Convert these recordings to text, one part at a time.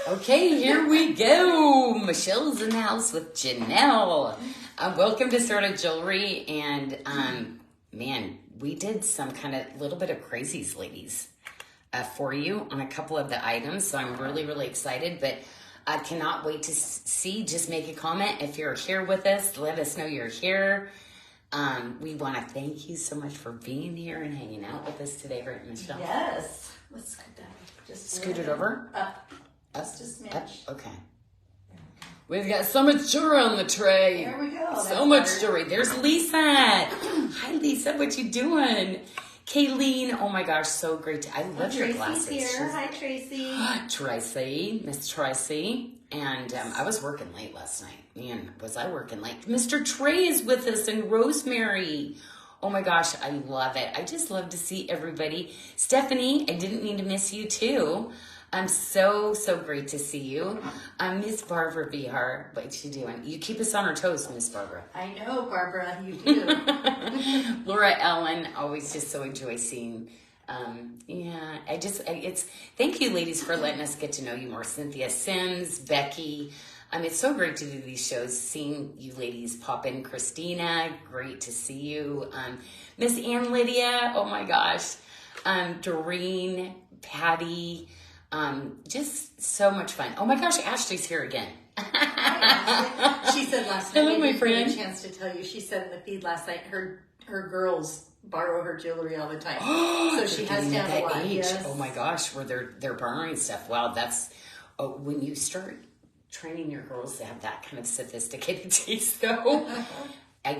Okay, here we go. Michelle's in the house with Janelle. Welcome to SARDA Jewelry. And man, we did some kind of little bit of crazies, ladies, for you on a couple of the items. So I'm really, really excited. But I cannot wait to see. Just make a comment. If you're here with us, let us know you're here. We want to thank you so much for being here and hanging out with us today, right, Michelle? Yes. Let's scoot down. Just scoot it over? Up. Just a smidge. Up. Okay. We've got so much jewelry on the tray. There we go. So much jewelry. There's Lisa. Hi, Lisa. What you doing? Kayleen. Oh, my gosh. So great. I love your glasses. Tracy's here. Hi, Tracy. Tracy. Miss Tracy. And I was working late last night. Man, was I working late. Mr. Trey is with us and Rosemary. Oh, my gosh. I love it. I just love to see everybody. Stephanie, I didn't mean to miss you, too. I'm so great to see you. Miss Barbara Bihar, what you doing? You keep us on our toes, Miss Barbara. I know, Barbara, you do. Laura Ellen, always just so enjoy seeing. Thank you, ladies, for letting us get to know you more. Cynthia Sims, Becky. It's so great to do these shows, seeing you ladies pop in. Christina, great to see you. Miss Ann Lydia, oh my gosh. Doreen, Patty. Just so much fun. Oh my gosh, Ashley's here again. Hi, Ashley. She said last night. Hello, my friend. I didn't get a chance to tell you. She said in the feed last night her girls borrow her jewelry all the time, so she has to have a lot. Yes. Oh my gosh, where they're borrowing stuff. Wow, that's when you start training your girls to have that kind of sophisticated taste, though.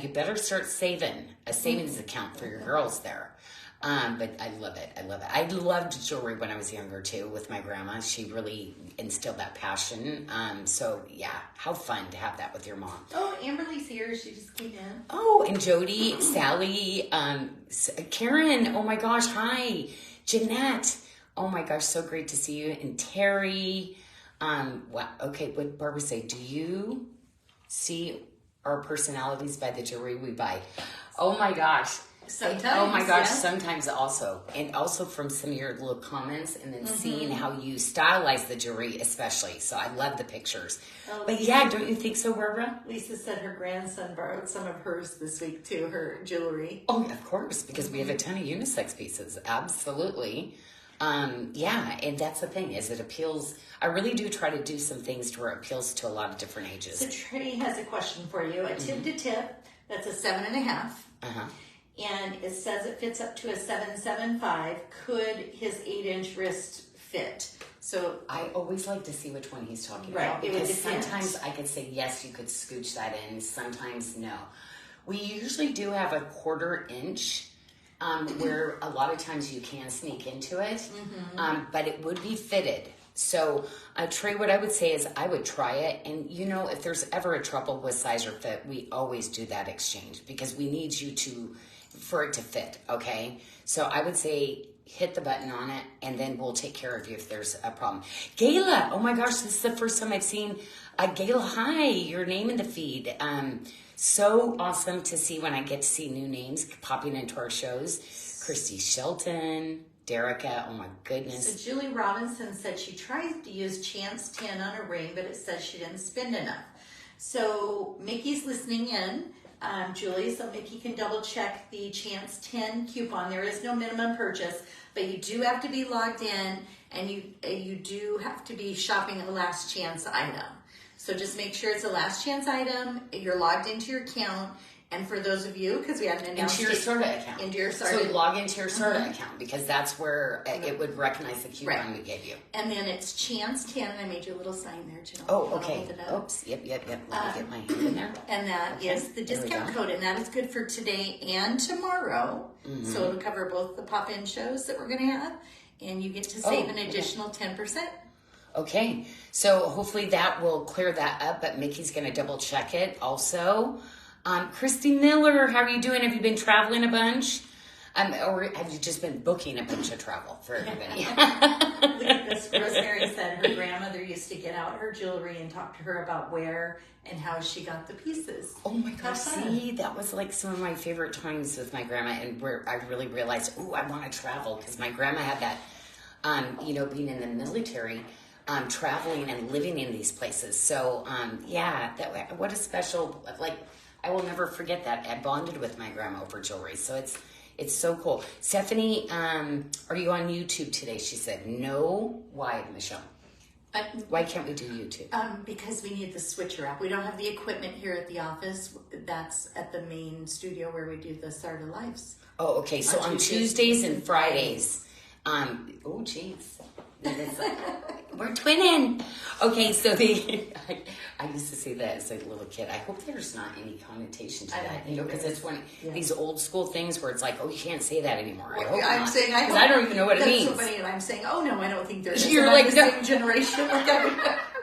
You better start saving a savings account for your girls there. But I love it. I loved jewelry when I was younger too with my grandma. She really instilled that passion. So yeah, how fun to have that with your mom. Oh, Amberly's here. She just came in. Oh, and Jody, Sally, Karen. Oh my gosh. Hi, Jeanette. Oh my gosh. So great to see you. And Terry. Wow. Okay. What did Barbara say? Do you see our personalities by the jewelry we buy? Oh my gosh. Sometimes, oh my gosh, yeah. Sometimes also. And also from some of your little comments and then seeing how you stylize the jewelry especially. So I love the pictures. Oh, but yeah, don't you think so, Barbara? Lisa said her grandson borrowed some of hers this week too, her jewelry. Oh, of course, because we have a ton of unisex pieces. Absolutely. Yeah, and that's the thing, is it appeals. I really do try to do some things to where it appeals to a lot of different ages. So Trey has a question for you. A tip to tip, that's a 7.5. And it says it fits up to a 7.75. Could his 8-inch wrist fit? So I always like to see which one he's talking right, about. it would Because depend. sometimes I could say, yes, you could scooch that in. Sometimes no. We usually do have a 1/4 inch where a lot of times you can sneak into it. But it would be fitted. So, Trey, what I would say is I would try it. And, if there's ever a trouble with size or fit, we always do that exchange because we need you for it to fit, okay? So I would say hit the button on it, and then we'll take care of you if there's a problem. Gayla, oh my gosh, this is the first time I've seen Gayla. Hi, your name in the feed. So awesome to see when I get to see new names popping into our shows. Christy Shelton, Derica, oh my goodness. So Julie Robinson said she tried to use Chance 10 on a ring, but it says she didn't spend enough. So Mickey's listening in. Julie, so Mickey can double check the Chance 10 coupon. There is no minimum purchase, but you do have to be logged in, and you do have to be shopping a last chance item. So just make sure it's a last chance item. You're logged into your account. And for those of you, because we haven't announced into your SARDA account. Into your SARDA. So log into your SARDA account because that's where it would recognize the coupon we gave you. And then it's Chance 10. I made you a little sign there, Jill. Oh, okay. Oops. Yep. Let me get my hand in there. And that is the discount code, and that is good for today and tomorrow. So it'll cover both the pop-in shows that we're going to have, and you get to save an additional 10%. Okay. So hopefully that will clear that up, but Mickey's going to double check it also. Christy Miller, how are you doing? Have you been traveling a bunch? Or have you just been booking a bunch of travel for everybody? Look at this. Rosemary said her grandmother used to get out her jewelry and talk to her about where and how she got the pieces. Oh my gosh, see, that was like some of my favorite times with my grandma, and where I really realized, I want to travel, because my grandma had that, being in the military, traveling and living in these places. So yeah, what a special, like, I will never forget that. I bonded with my grandma over jewelry. So it's so cool. Stephanie, are you on YouTube today? She said, no. Why, Michelle? Why can't we do YouTube? Because we need the switcher app. We don't have the equipment here at the office. That's at the main studio where we do the SARDA Lives. Oh, okay. So on Tuesdays and Fridays. Oh, jeez. We're twinning. Okay, so I used to say that as a little kid. I hope there's not any connotation to that, because it's one of these old school things where it's like, oh, you can't say that anymore. I hope I'm not. saying, because I don't even know what it means. That's so funny, and I'm saying, oh no, I don't think there is. You're like, the same generation.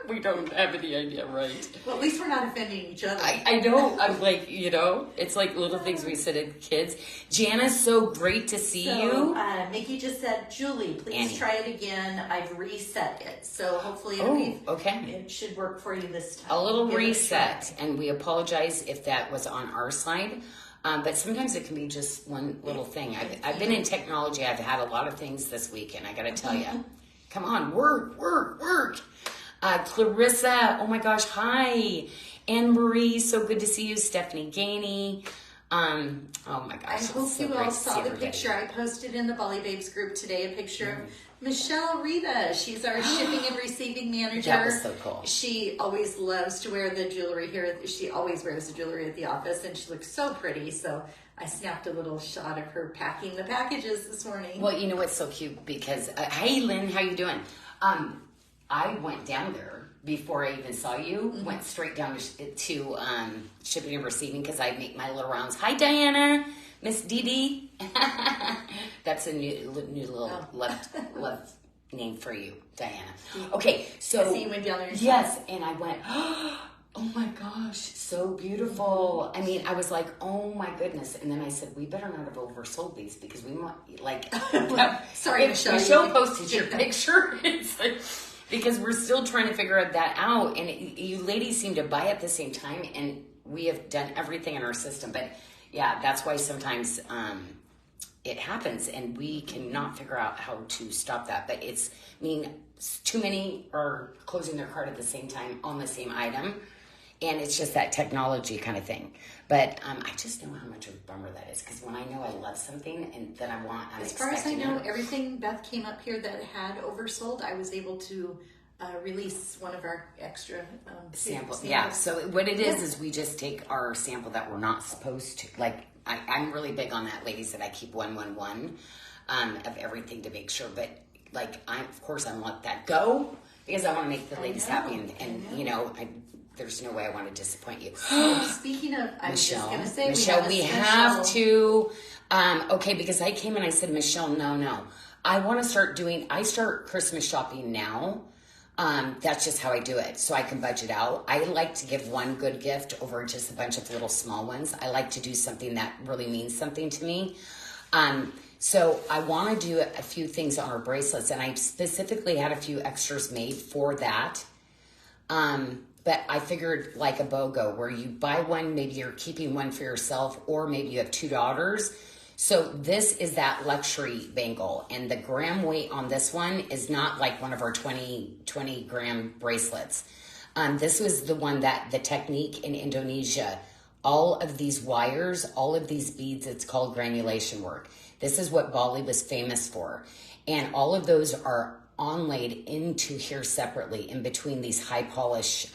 We don't have any idea, right? Well, at least we're not offending each other. I know. I'm like, it's like little things we said as kids. Jana, so great to see you. Mickey just said, Julie, please try it again. I've reset it. So hopefully it should work for you this time. A little reset. And we apologize if that was on our side. But sometimes it can be just one little thing. I've been in technology. I've had a lot of things this week. And I got to tell you, come on, work. Clarissa, oh my gosh, hi. Anne Marie, so good to see you. Stephanie Gainey. Oh my gosh. I hope you all saw the picture I posted in the Bali Babes group today, a picture of Michelle Rita. She's our shipping and receiving manager. That was so cool. She always loves to wear the jewelry here. She always wears the jewelry at the office, and she looks so pretty. So I snapped a little shot of her packing the packages this morning. Well, you know what's so cute? Because, hey, Lynn, how you doing? I went down there before I even saw you. Went straight down to shipping and receiving because I make my little rounds. Hi, Diana, Miss Dee Dee. That's a new little love name for you, Diana. Okay, so I see you went down there. Yes, and I went, oh my gosh, so beautiful. I mean, I was like, oh my goodness. And then I said, we better not have oversold these because we want, like, sorry, Michelle. Michelle posted your picture. It's like, because we're still trying to figure that out. And you ladies seem to buy at the same time. And we have done everything in our system. But yeah, that's why sometimes it happens. And we cannot figure out how to stop that. But too many are closing their cart at the same time on the same item. And it's just that technology kind of thing. But I just know how much of a bummer that is. Because when I know I love something and that I want, I'm as far as I know, everything Beth came up here that had oversold, I was able to release one of our extra samples. Yeah, so what it is we just take our sample that we're not supposed to. Like, I'm really big on that, ladies, that I keep 111 of everything to make sure. But, like, of course I want that go because I want to make the ladies happy. And there's no way I want to disappoint you. Speaking of, I was just going to say, Michelle, we have to, because I came and I said, Michelle, no. I start Christmas shopping now. That's just how I do it. So I can budget out. I like to give one good gift over just a bunch of little small ones. I like to do something that really means something to me. So I want to do a few things on our bracelets, and I specifically had a few extras made for that. But I figured like a BOGO where you buy one, maybe you're keeping one for yourself, or maybe you have two daughters. So this is that luxury bangle, and the gram weight on this one is not like one of our 20 gram bracelets. This was the one that the technique in Indonesia, all of these wires, all of these beads, it's called granulation work. This is what Bali was famous for. And all of those are onlaid into here separately in between these high polish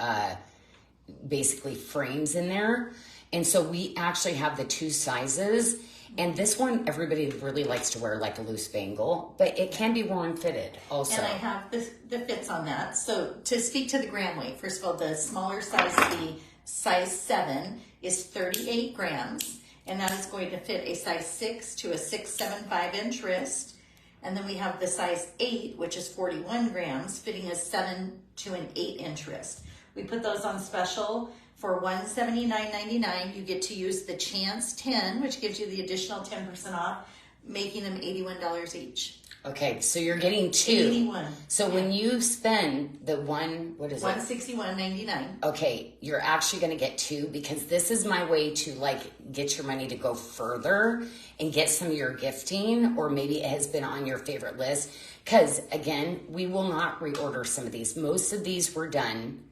basically frames in there. And so we actually have the two sizes, and this one everybody really likes to wear like a loose bangle, but it can be worn fitted also. And I have the fits on that. So to speak to the gram weight, first of all, the smaller size, the size 7 is 38 grams, and that is going to fit a size 6 to a 6.75 inch wrist. And then we have the size 8, which is 41 grams, fitting a 7 to an 8 inch wrist. We put those on special for $179.99. You get to use the Chance 10, which gives you the additional 10% off, making them $81 each. Okay, so you're getting 2. 81. So when you spend the what is it? $161.99. Okay, you're actually going to get 2 because this is my way to like get your money to go further and get some of your gifting, or maybe it has been on your favorite list. Because again, we will not reorder some of these. Most of these were done.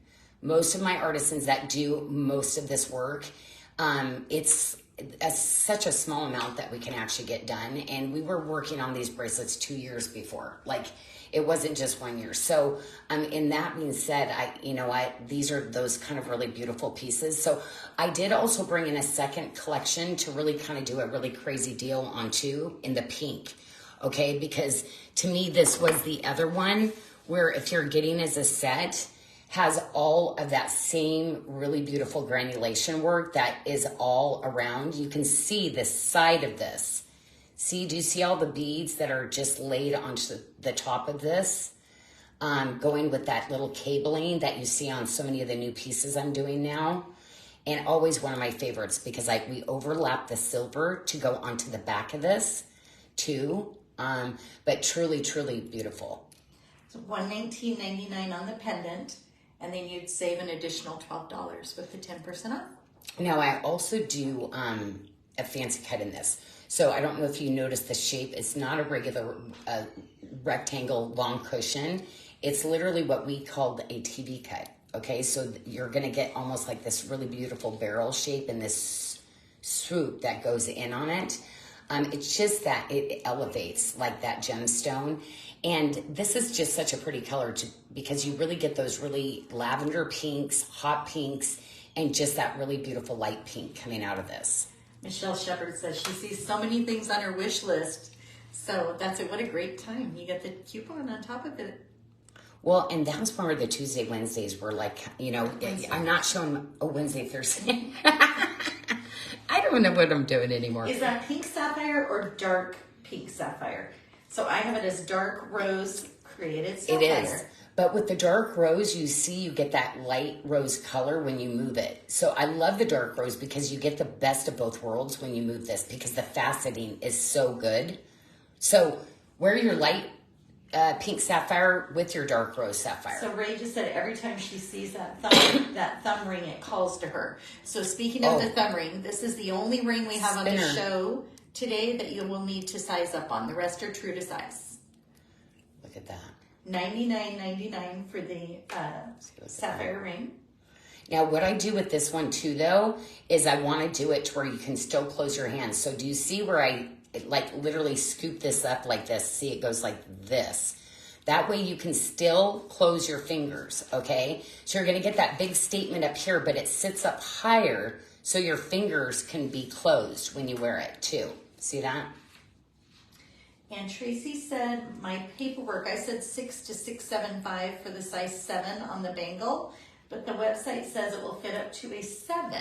Most of my artisans that do most of this work, it's such a small amount that we can actually get done. And we were working on these bracelets 2 years before. Like, it wasn't just 1 year. So, in that being said, these are those kind of really beautiful pieces. So I did also bring in a second collection to really kind of do a really crazy deal on 2 in the pink. Okay, because to me, this was the other one where if you're getting as a set, has all of that same really beautiful granulation work that is all around. You can see the side of this. See, do you see all the beads that are just laid onto the top of this? Going with that little cabling that you see on so many of the new pieces I'm doing now. And always one of my favorites because we overlap the silver to go onto the back of this too. But truly, truly beautiful. So $119.99 on the pendant. And then you'd save an additional $12 with the 10% off. Now, I also do a fancy cut in this. So I don't know if you noticed the shape. It's not a regular rectangle long cushion. It's literally what we called a TV cut. Okay, so you're going to get almost like this really beautiful barrel shape and this swoop that goes in on it. It's just that it elevates like that gemstone. And this is just such a pretty color because you really get those really lavender pinks, hot pinks, and just that really beautiful light pink coming out of this. Michelle Shepard says she sees so many things on her wish list. So what a great time. You get the coupon on top of it. Well, and that's where the Tuesday, Wednesdays were like, I'm not showing a Wednesday, Thursday. I don't know what I'm doing anymore. Is that pink sapphire or dark pink sapphire? So I have it as dark rose created sapphire. It is. But with the dark rose, you get that light rose color when you move it. So I love the dark rose because you get the best of both worlds when you move this because the faceting is so good. So wear your light pink sapphire with your dark rose sapphire. So Ray just said every time she sees that thumb ring, it calls to her. So speaking of the thumb ring, this is the only ring we have on the show today that you will need to size up on. The rest are true to size. Look at that. $99.99 for the sapphire ring. Now, what I do with this one too, though, is I want to do it to where you can still close your hands. So do you see where I literally scoop this up like this? See, it goes like this. That way you can still close your fingers, okay? So you're going to get that big statement up here, but it sits up higher so your fingers can be closed when you wear it too. See that? And Tracy said, my paperwork, I said 6 to 6.75 for the size 7 on the bangle, but the website says it will fit up to a 7.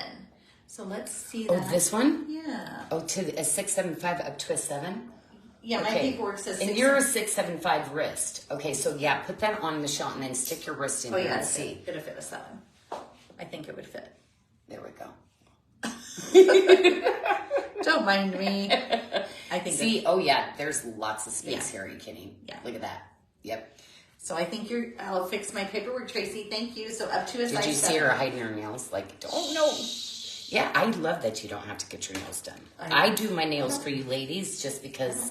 So let's see that. Oh, this one? Yeah. Oh, to a 6.75 up to a 7? Yeah, my paperwork says 6. And you're a 6.75 wrist. Okay, so yeah, put that on, Michelle, and then stick your wrist in here and see. It'll fit a 7. I think it would fit. There we go. Don't mind me. I think. See, there's lots of space here. Are you kidding? Yeah. Look at that. Yep. So I think I'll fix my paperwork, Tracy. Thank you. So up to a size 7. Did you see her hiding her nails? Like, oh no. Yeah, I love that you don't have to get your nails done. I do my nails for you ladies just because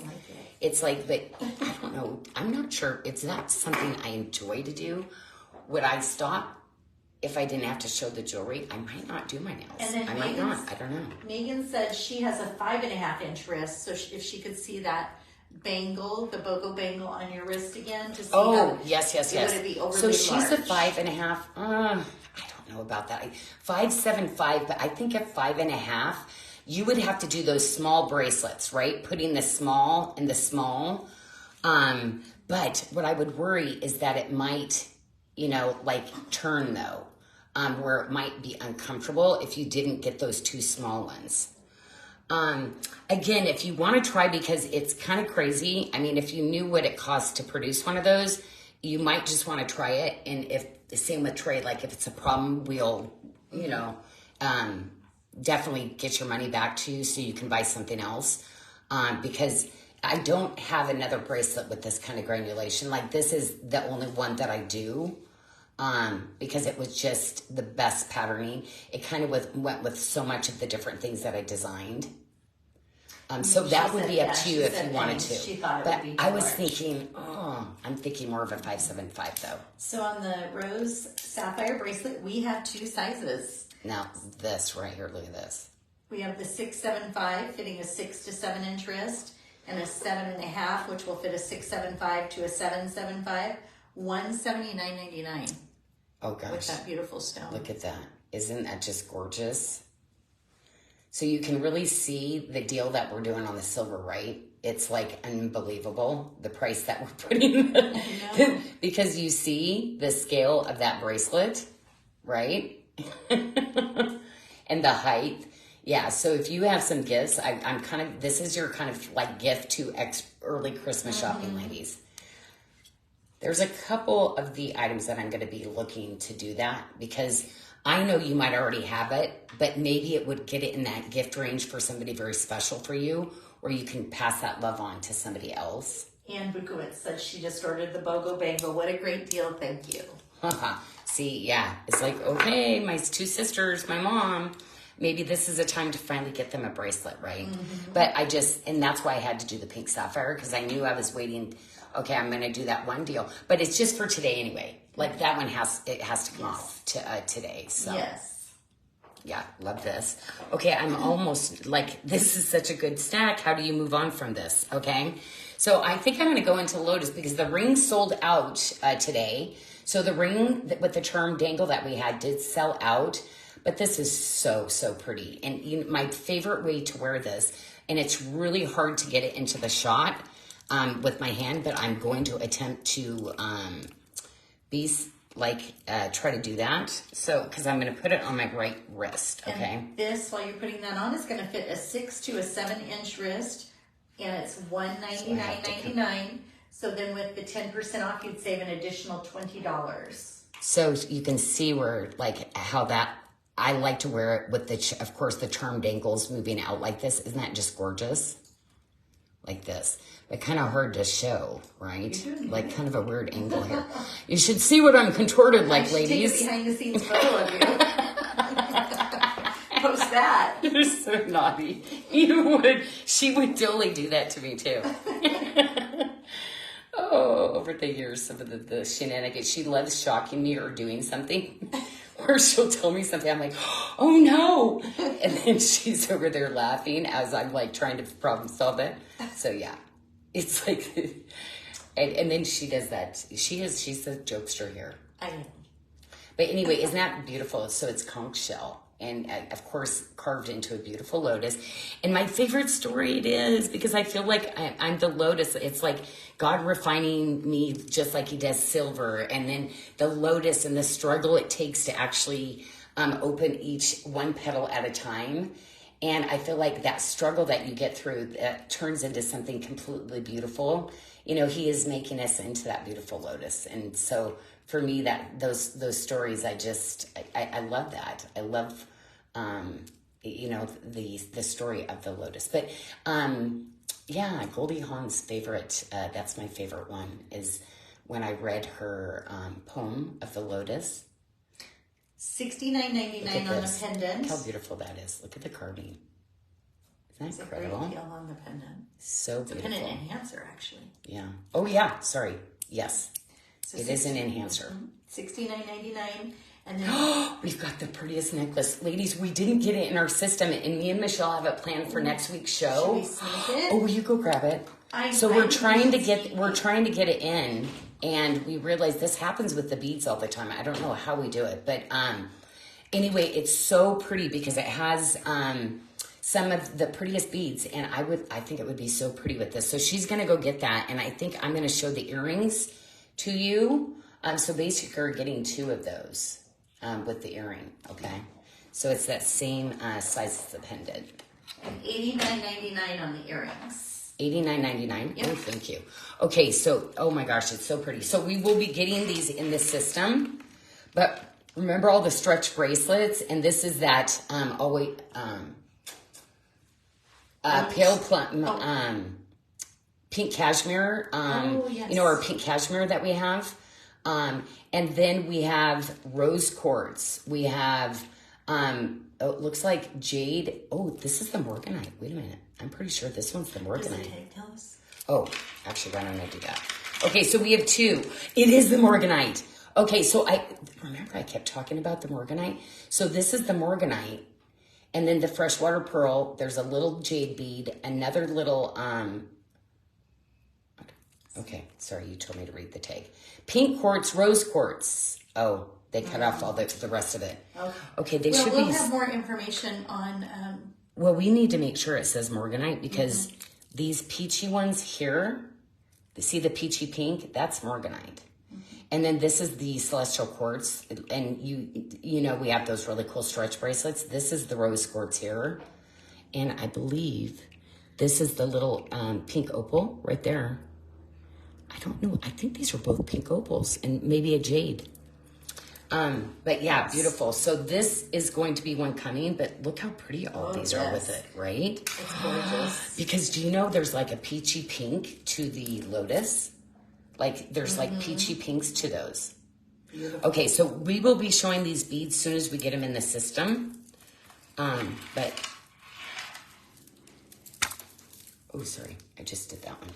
it's like, but I don't know. I'm not sure. It's not something I enjoy to do. Would I stop if I didn't have to show the jewelry? I might not do my nails. And then I might not. I don't know. Megan said she has a 5.5-inch wrist. So if she could see that bangle, the BOGO bangle on your wrist again to see yes. Would it be overly so she's large? a 5.5. I don't know about that. 5.75, but I think at 5.5, you would have to do those small bracelets, right? Putting the small in the small. But what I would worry is that it might, turn though, where it might be uncomfortable if you didn't get those 2 small ones. Again, if you want to try, because it's kind of crazy. I mean, if you knew what it costs to produce one of those, you might just want to try it. And if the same with trade, like if it's a problem, we'll, definitely get your money back to you so you can buy something else. Because I don't have another bracelet with this kind of granulation. Like this is the only one that I do. Because it was just the best patterning. It kind of went with so much of the different things that I designed. So that would be up to you if you wanted to. She thought it but would be I was large. thinking, I'm thinking more of a 575 though. So on the rose sapphire bracelet, we have 2 sizes. Now this right here, look at this. We have the 675 fitting a 6 to 7 inch wrist, and a 7.5, which will fit a 675 to a 775. $179.99. Oh gosh. With that beautiful stone. Look at that. Isn't that just gorgeous? So you can really see the deal that we're doing on the silver, right? It's like unbelievable, the price that we're putting. Because you see the scale of that bracelet, right? And the height. Yeah, so if you have some gifts, I'm kind of, this is your kind of like gift to early Christmas shopping, ladies. There's a couple of the items that I'm going to be looking to do that because I know you might already have it, but maybe it would get it in that gift range for somebody very special for you, or you can pass that love on to somebody else. Ann Bukowitz says she just ordered the BOGO Bangle. What a great deal. Thank you. See, yeah, it's like, okay, my 2 sisters, my mom, maybe this is a time to finally get them a bracelet, right? But and that's why I had to do the pink sapphire because I knew I was waiting. Okay, I'm going to do that one deal, but it's just for today anyway. Like that one has to come off to today. So yes, yeah, love this. Okay, I'm almost like this is such a good stack. How do you move on from this? Okay, so I think I'm going to go into Lotus because the ring sold out today. So the ring with the charm dangle that we had did sell out, but this is so pretty. And my favorite way to wear this, and it's really hard to get it into the shot. With my hand, but I'm going to attempt to try to do that. So, because I'm going to put it on my right wrist, okay? And this, while you're putting that on, is going to fit a 6 to a 7 inch wrist, and it's $199.99. So then with the 10% off, you'd save an additional $20. So you can see where, like, how that, I like to wear it with of course, the charm dangles moving out like this. Isn't that just gorgeous? Like this. But kind of hard to show, right? Like kind of a weird angle here. You should see what I'm contorted like, ladies. Take a behind the scenes photo of you. Post that. You're so naughty. You would. She would totally do that to me too. Oh, over the years, some of the shenanigans. She loves shocking me or doing something. Or she'll tell me something. I'm like, oh no. And then she's over there laughing as I'm like trying to problem solve it. So yeah. It's like, and then she does that. She's a jokester here. I know. But anyway, isn't that beautiful? So it's conch shell. And of course, carved into a beautiful lotus. And my favorite story it is because I feel like I'm the lotus. It's like God refining me just like he does silver. And then the lotus and the struggle it takes to actually open each one petal at a time. And I feel like that struggle that you get through that turns into something completely beautiful. You know, he is making us into that beautiful lotus. And so for me, that those stories, I love that. I love, the story of the lotus. But yeah, Goldie Hawn's favorite, that's my favorite one, is when I read her poem of the lotus. $69.99 on the pendant. Look how beautiful that is. Look at the carving. Isn't that incredible? A great deal on the pendant. So it's beautiful. It's a pendant enhancer, actually. Yeah. Oh, yeah. Sorry. Yes. So it is an enhancer. $69.99. And then we've got the prettiest necklace. Ladies, we didn't get it in our system, and me and Michelle have it planned for next week's show. Should we sneak it? Oh, will you go grab it? We're trying to get it in. And we realize this happens with the beads all the time. I don't know how we do it. But anyway, it's so pretty because it has some of the prettiest beads. And I think it would be so pretty with this. So she's going to go get that. And I think I'm going to show the earrings to you. So basically you're getting 2 of those with the earring. Okay. So it's that same size as the pendant. And $89.99 on the earrings. $89.99. Yep. Oh, thank you. Okay, so oh my gosh, it's so pretty. So we will be getting these in the system, but remember all the stretch bracelets, and this is that pale plum pink cashmere, yes. you know, our pink cashmere that we have. And then we have rose quartz. We have, it looks like jade. Oh, this is the morganite. Wait a minute. I'm pretty sure this one's the morganite. Does the tag tell us? Oh, actually, why don't I do that? Okay, so we have two. It is the morganite. Okay, so I kept talking about the morganite. So this is the morganite. And then the freshwater pearl, there's a little jade bead, another little, okay, sorry, you told me to read the tag. Pink quartz, rose quartz. Oh, they cut off all the rest of it. Okay, they should be. We'll have more information on. Well, we need to make sure it says morganite because these peachy ones here, see the peachy pink? That's morganite. And then this is the celestial quartz, and you know we have those really cool stretch bracelets. This is the rose quartz here, and I believe this is the little pink opal right there. I don't know. I think these are both pink opals and maybe a jade. But yeah, beautiful. So this is going to be one coming, but look how pretty all these are with it, right? It's gorgeous. Because do you know there's like a peachy pink to the lotus? Like there's like peachy pinks to those. Beautiful. Okay, so we will be showing these beads as soon as we get them in the system. But, oh, sorry, I just did that one.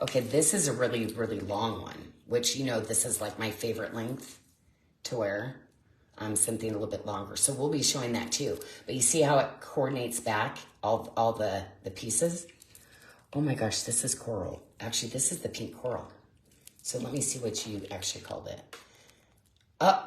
Okay, this is a really, really long one, which, you know, this is like my favorite length to wear. Something a little bit longer. So we'll be showing that too. But you see how it coordinates back, all the pieces? Oh my gosh, this is coral. Actually, this is the pink coral. So let me see what you actually called it.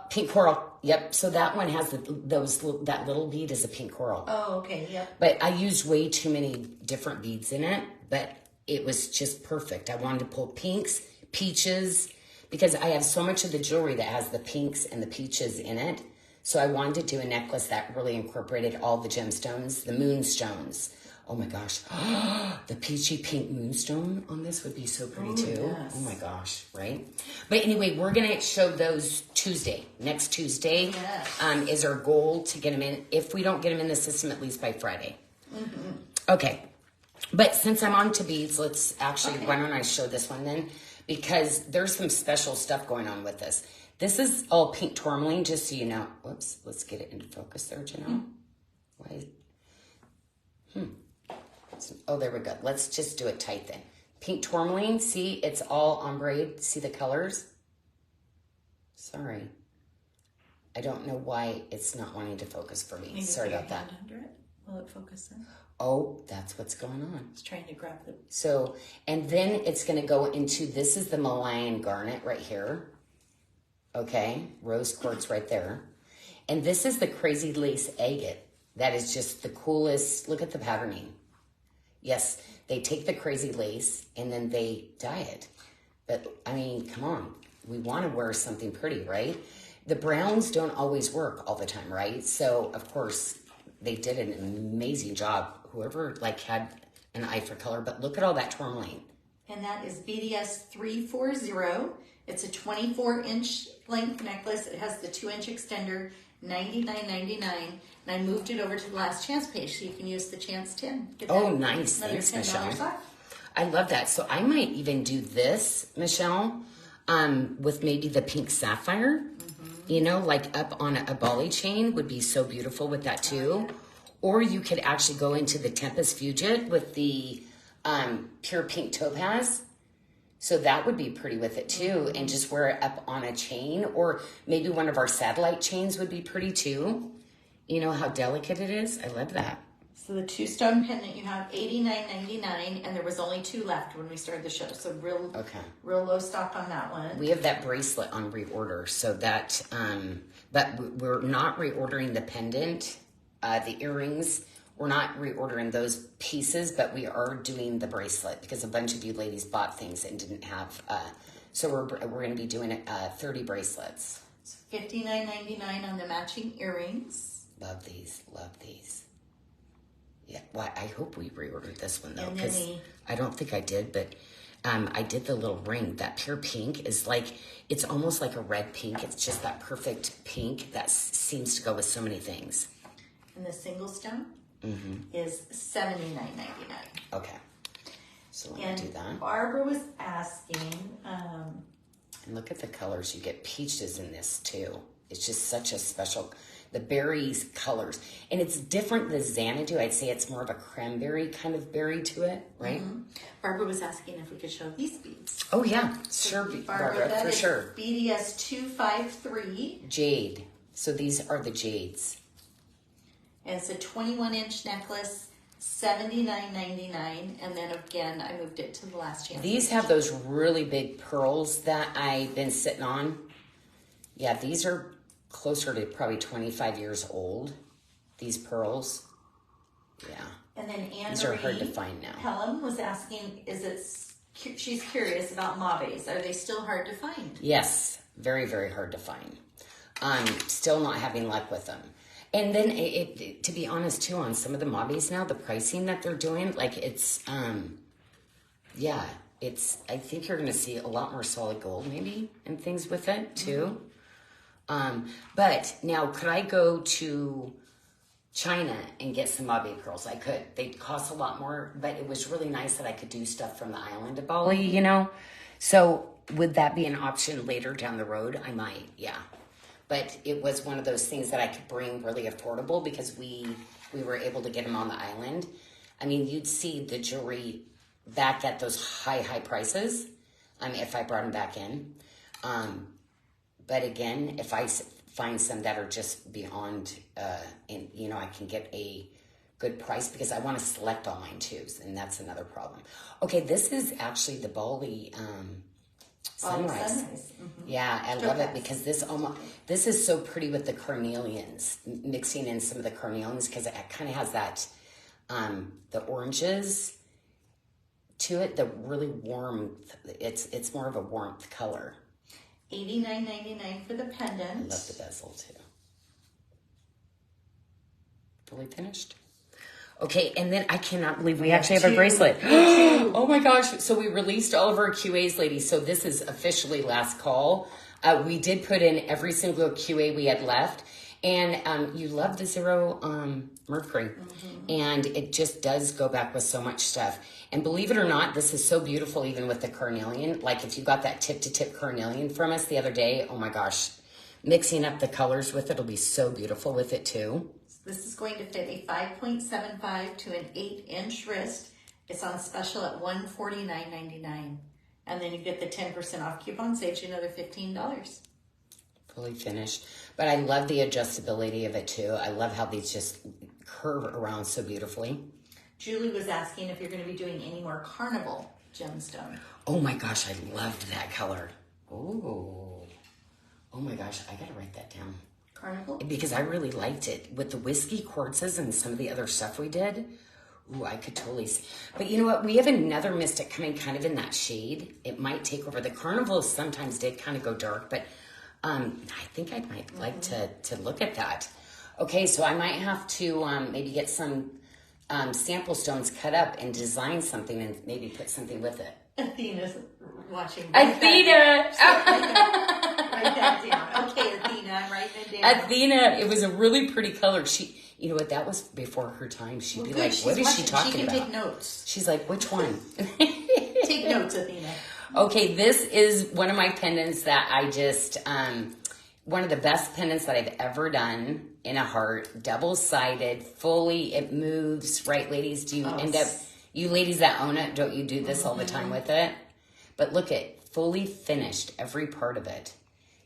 Pink coral. Yep. So that one has that little bead is a pink coral. Oh, okay. Yep. But I used way too many different beads in it, but it was just perfect. I wanted to pull pinks, peaches, because I have so much of the jewelry that has the pinks and the peaches in it. So I wanted to do a necklace that really incorporated all the gemstones, the moonstones. Oh my gosh, the peachy pink moonstone on this would be so pretty too. Yes. Oh my gosh, right? But anyway, we're gonna show those Tuesday. Next Tuesday is our goal to get them in. If we don't get them in the system, at least by Friday. Okay, but since I'm on to beads, let's actually, why don't I show this one then? Because there's some special stuff going on with this. This is all pink tourmaline, just so you know. Whoops, let's get it into focus there, Janelle. Why? Oh, there we go. Let's just do it tight then. Pink tourmaline, see, it's all ombre. See the colors? Sorry. I don't know why it's not wanting to focus for me. Maybe sorry about that. Under it. Will it focus then? Oh, that's what's going on. It's trying to grab the... So, and then it's going to go into, this is the Malayan garnet right here. Okay, rose quartz right there. And this is the crazy lace agate. That is just the coolest. Look at the patterning. Yes, they take the crazy lace and then they dye it. But, I mean, come on. We want to wear something pretty, right? The browns don't always work all the time, right? So, of course, they did an amazing job. Whoever, like, had an eye for color. But look at all that tourmaline. And that is BDS 340. It's a 24-inch length necklace. It has the 2-inch extender, $99.99. And I moved it over to the last chance page so you can use the chance 10. Oh, nice. Thanks, Michelle. Off. I love that. So I might even do this, Michelle, with maybe the pink sapphire. You know, like up on a Bali chain would be so beautiful with that too. Or you could actually go into the Tempest Fugit with the pure pink topaz. So that would be pretty with it too. And just wear it up on a chain. Or maybe one of our satellite chains would be pretty too. You know how delicate it is? I love that. So the 2-stone pendant you have $89.99, and there was only 2 left when we started the show. So real low stock on that one. We have that bracelet on reorder, so that but we're not reordering the pendant, the earrings. We're not reordering those pieces, but we are doing the bracelet because a bunch of you ladies bought things and didn't have. So we're going to be doing 30 bracelets. It's $59.99 on the matching earrings. Love these. Love these. Yeah, well, I hope we reordered this one, though, because I don't think I did, but I did the little ring. That pure pink is like, it's almost like a red pink. It's just that perfect pink that seems to go with so many things. And the single stone is $79.99. Okay. So let me do that. And Barbara was asking, and look at the colors. You get peaches in this too. It's just such a special, the berries colors. And it's different than Xanadu. I'd say it's more of a cranberry kind of berry to it, right? Barbara was asking if we could show these beads. Oh yeah, sure, Barbara, for sure. BDS 253. Jade. So these are the jades. And it's a 21-inch necklace, $79.99. And then again, I moved it to the last chance. These have those really big pearls that I've been sitting on. Yeah, these are closer to probably 25 years old, these pearls. Yeah. And then Anne these are hard to find now. Pelham was asking, she's curious about maves. Are they still hard to find? Yes, very, very hard to find. Still not having luck with them. And then, to be honest, too, on some of the maves now, the pricing that they're doing, like it's, I think you're going to see a lot more solid gold maybe and things with it too. But now, could I go to China and get some mauve pearls? I could. They'd cost a lot more, but it was really nice that I could do stuff from the island of Bali, you know? So would that be an option later down the road? I might, yeah. But it was one of those things that I could bring really affordable because we were able to get them on the island. I mean, you'd see the jewelry back at those high prices if I brought them back in. But again, if I find some that are just beyond, and you know, I can get a good price because I want to select all mine too, and that's another problem. Okay, this is actually the Bali sunrise. Yeah, I love it because this is so pretty with the carnelians, mixing in some of the carnelians because it kind of has that the oranges to it, the really warm. It's more of a warmth color. $89.99 for the pendant. I love the bezel too. Fully finished. Okay, and then I cannot believe we actually have a bracelet. Oh my gosh. So we released all of our QAs, ladies. So this is officially last call. We did put in every single QA we had left. And you love the zero mercury. And it just does go back with so much stuff. And believe it or not, this is so beautiful even with the carnelian. Like if you got that tip-to-tip carnelian from us the other day, oh my gosh. Mixing up the colors with it will be so beautiful with it too. This is going to fit a 5.75 to an 8-inch wrist. It's on special at $149.99. And then you get the 10% off coupon, saves you another $15. Fully finished. But I love the adjustability of it too. I love how these just curve around so beautifully. Julie was asking if you're going to be doing any more carnival gemstone. Oh my gosh, I loved that color. Oh my gosh, I got to write that down. Carnival? Because I really liked it. With the whiskey quartzes and some of the other stuff we did, ooh, I could totally see. But you know what? We have another mystic coming kind of in that shade. It might take over. The carnival sometimes did kind of go dark, but I think I might like to look at that. Okay, so I might have to maybe get some sample stones cut up and design something and maybe put something with it. Athena's watching. Athena! Write that down. Okay, Athena, I'm writing it down. Athena, it was a really pretty color. She, you know what, that was before her time. She'd be like, what is she talking about? She can take notes. She's like, which one? Take notes, Athena. Okay, this is one of my pendants that I just, one of the best pendants that I've ever done in a heart, double-sided, fully, it moves, right, ladies? Do you end up, you ladies that own it, don't you do this all the time with it? But look at, fully finished, every part of it.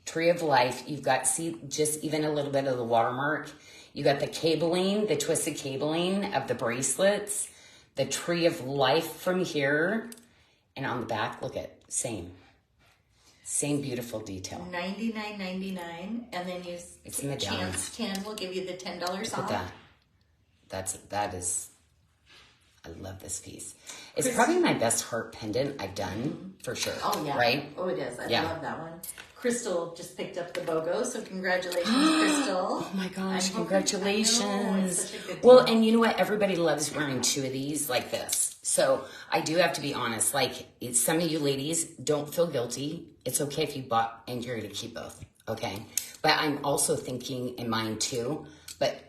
Tree of Life, you've got, see, just even a little bit of the watermark. You got the cabling, the twisted cabling of the bracelets, the Tree of Life from here. And on the back, look at, same beautiful detail. $99.99, and then you it's medallion. Chance 10 will give you the $10 off. Look at that. That is. I love this piece. It's probably my best heart pendant I've done for sure. Oh yeah, right. Oh, it is. I love that one. Crystal just picked up the BOGO, so congratulations, Crystal. Oh my gosh, congratulations. It's such a good well, and you know what? Everybody loves wearing two of these like this. So I do have to be honest. Like, some of you ladies, don't feel guilty. It's okay if you bought and you're going to keep both, okay? But I'm also thinking in mind too, but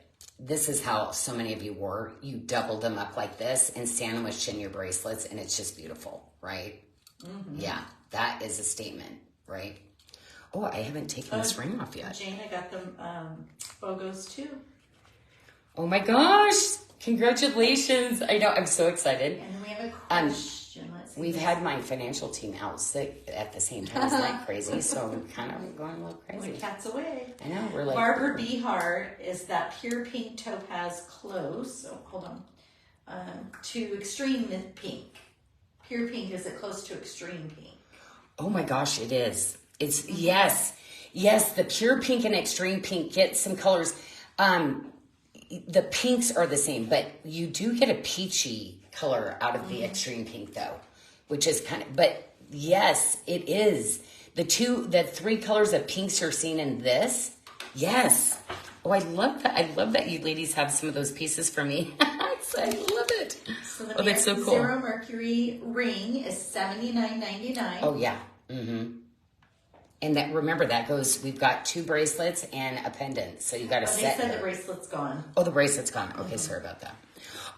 this is how so many of you wore. You doubled them up like this and sandwiched in your bracelets, and it's just beautiful, right? Mm-hmm. Yeah, that is a statement, right? Oh, I haven't taken this ring off yet. Jane, I got them BOGOs too. Oh my gosh! Congratulations! I know, I'm so excited. And we have a question. We've had my financial team out sick at the same time. Isn't that crazy? So we're kind of going a little crazy. The cat's away. I know, we're like... Barbara Behar is that pure pink topaz close. Oh, hold on. To extreme pink. Pure pink, is it close to extreme pink? Oh my gosh, it is. It's, yes, the pure pink and extreme pink get some colors. The pinks are the same, but you do get a peachy color out of the extreme pink though, which is kind of, but yes, it is. The 3 colors of pinks you're seeing in this, yes. Oh, I love that. I love that you ladies have some of those pieces for me. I love it. So that's so cool. Zero Mercury ring is $79.99. Oh yeah. Mm-hmm. And that, remember, that goes, we've got 2 bracelets and a pendant. So you got a set. They said the bracelet's gone. Oh, the bracelet's gone. Okay, sorry about that.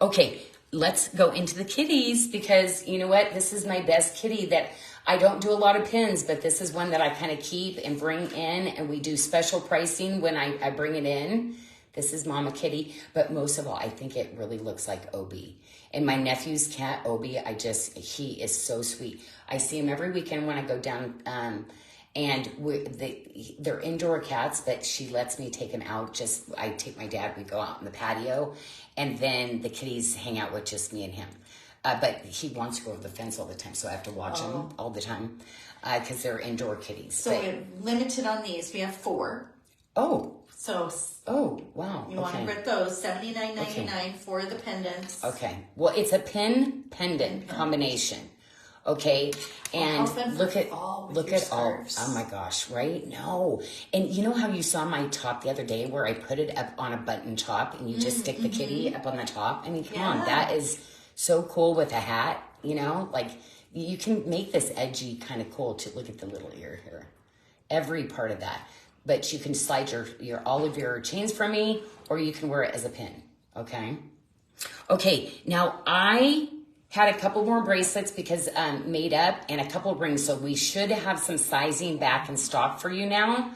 Okay, let's go into the kitties, because you know what? This is my best kitty that I don't do a lot of pins, but this is one that I kind of keep and bring in, and we do special pricing when I bring it in. This is Mama Kitty, but most of all, I think it really looks like Obi. And my nephew's cat, Obi, he is so sweet. I see him every weekend when I go down, and they're indoor cats, but she lets me take them out. I take my dad, we go out in the patio, and then the kitties hang out with just me and him. But he wants to go over the fence all the time, so I have to watch him all the time because they're indoor kitties. So we're limited on these. We have 4. Oh. So. Wow. You want to get those, $79.99 for the pendants. Okay. Well, it's a pin pendant combination. Okay, and look at all. Oh my gosh, right? No, and you know how you saw my top the other day where I put it up on a button top, and you just stick the kitty up on the top. I mean, come on, that is so cool with a hat. You know, like you can make this edgy kind of cool to look at the little ear here, every part of that. But you can slide all of your chains from me, or you can wear it as a pin. Okay. Now I had a couple more bracelets because made up, and a couple rings, so we should have some sizing back in stock for you now.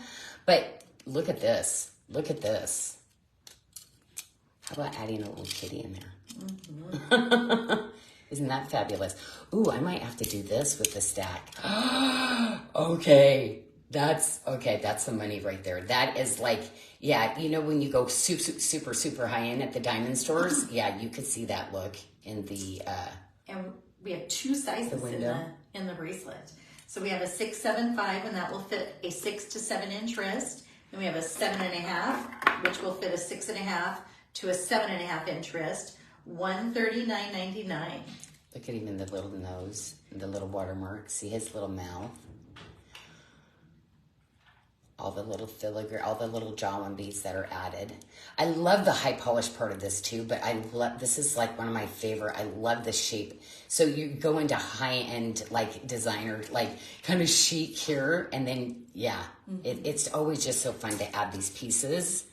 But look at this. Look at this. How about adding a little kitty in there? Mm-hmm. Isn't that fabulous? Ooh, I might have to do this with the stack. Okay. That's some money right there. That is like, yeah, you know when you go super, super high end at the diamond stores? Yeah, you could see that look in the... And we have 2 sizes in the bracelet. So we have a 6, 7, 5, and that will fit a 6 to 7 inch wrist. And we have a 7.5, which will fit a 6.5 to a 7.5 inch wrist. $139.99. Look at even the little nose and the little watermark. See his little mouth. All the little filigree, all the little Jawan beads that are added. I love the high polish part of this too, but this is like one of my favorite. I love the shape. So you go into high end, like designer, like kind of chic here. And then, it's always just so fun to add these pieces.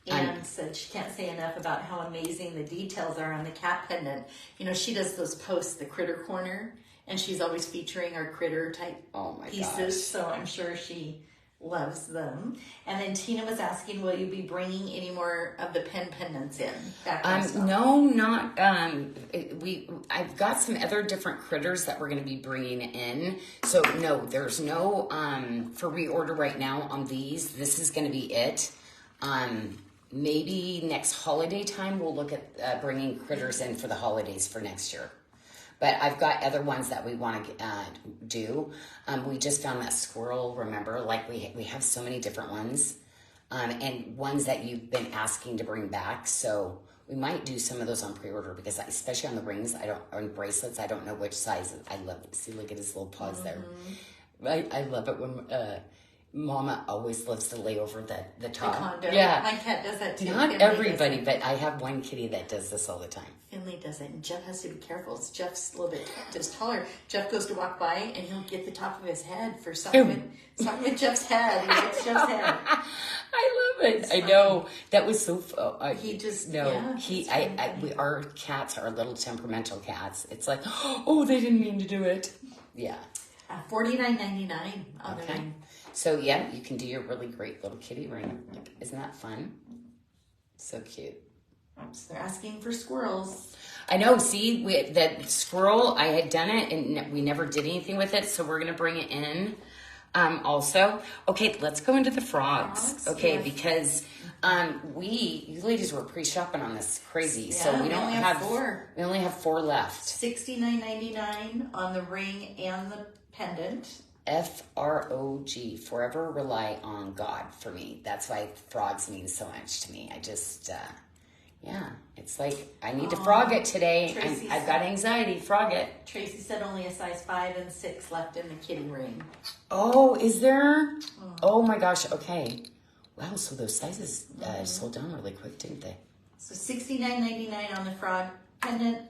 Anne said she can't say enough about how amazing the details are on the cat pendant. You know, she does those posts, the critter corner, and she's always featuring our critter type pieces. Gosh. So I'm sure she loves them. And then Tina was asking, will you be bringing any more of the pen pendants in? No, not. I've got some other different critters that we're going to be bringing in. So no, there's no for reorder right now on these. This is going to be it. Maybe next holiday time we'll look at bringing critters in for the holidays for next year. But I've got other ones that we want to do. We just found that squirrel, remember? Like we have so many different ones. And ones that you've been asking to bring back. So we might do some of those on pre-order because especially on the rings, on bracelets, I don't know which size. I love it. See, look at his little paws there. I love it when Mama always loves to lay over the top. The condo. Yeah. My cat does that too. Not Finley everybody, but I have one kitty that does this all the time. Finley does it, and Jeff has to be careful. Jeff's a little bit just taller. Jeff goes to walk by, and he'll get the top of his head for something with Jeff's head. He likes Jeff's head. I love it. I know. That was so fun. He just, no. yeah, Our cats are little temperamental cats. It's like, oh, they didn't mean to do it. Yeah. $49.99 on the ring. So yeah, you can do your really great little kitty ring. Like, isn't that fun? So cute. So they're asking for squirrels. I know. See, that squirrel, I had done it and we never did anything with it. So we're going to bring it in. Also, okay, let's go into the frogs. Okay, yes. Because you ladies were pre-shopping on this crazy. Yeah, so we only have 4. We only have 4 left. $69.99 on the ring and the pendant. FROG, forever rely on God for me. That's why frogs mean so much to me. I just, it's like, I need to frog it today. I've got anxiety, frog it. Tracy said only a size 5 and 6 left in the kitty ring. Oh, is there? Oh my gosh, okay. Wow, so those sizes sold down really quick, didn't they? So $69.99 on the frog pendant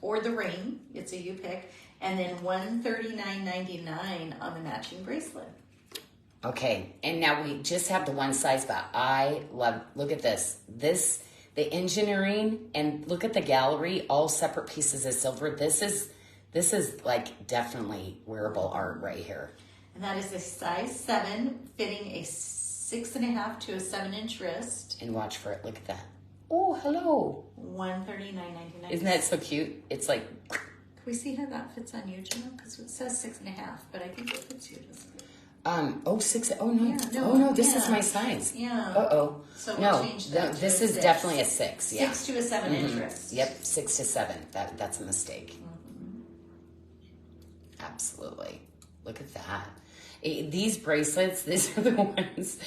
or the ring. It's a you pick. And then $139.99 on the matching bracelet. Okay, and now we just have the one size, but I love, look at this. The engineering, and look at the gallery, all separate pieces of silver. This is like definitely wearable art right here. And that is a size 7, fitting a 6.5 to a 7-inch wrist. And watch for it, look at that. Oh, hello. $139.99. Isn't that so cute? It's like... Can we see how that fits on you, Jenna? Because it says 6.5, but I think it fits you, doesn't it? 6. Oh no! Yeah, oh no! This is my size. Yeah. So we'll change that. This is definitely a 6. Yeah. 6 to a 7-inch wrist. Yep, 6 to 7. That's a mistake. Absolutely. Look at that. These bracelets. These are the ones.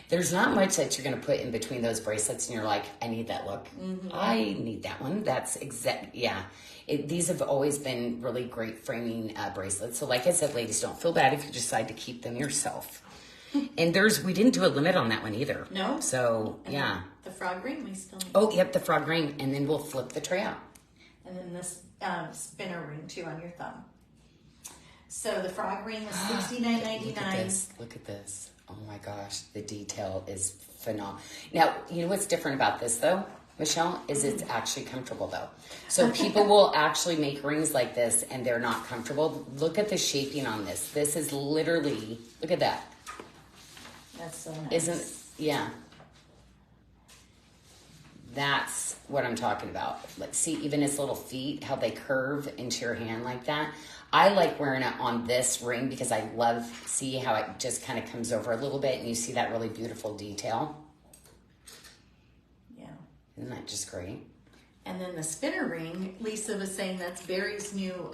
There's not much that you're going to put in between those bracelets, and you're like, I need that look. I need that one. That's exact. Yeah. These have always been really great framing bracelets. So like I said, ladies, don't feel bad if you decide to keep them yourself. And we didn't do a limit on that one either. No. So, and yeah. The frog ring we still need. Oh, yep, the frog ring. And then we'll flip the tray out. And then this spinner ring too on your thumb. So the frog ring is $69.99. Look at this. Oh my gosh, the detail is phenomenal. Now, you know what's different about this though, Michelle, is it's actually comfortable though. So people will actually make rings like this and they're not comfortable. Look at the shaping on this. This is literally, look at that. That's so nice. Yeah. That's what I'm talking about. Let's see, even its little feet, how they curve into your hand like that. I like wearing it on this ring because I see how it just kind of comes over a little bit and you see that really beautiful detail. Yeah. Isn't that just great? And then the spinner ring, Lisa was saying that's Barry's new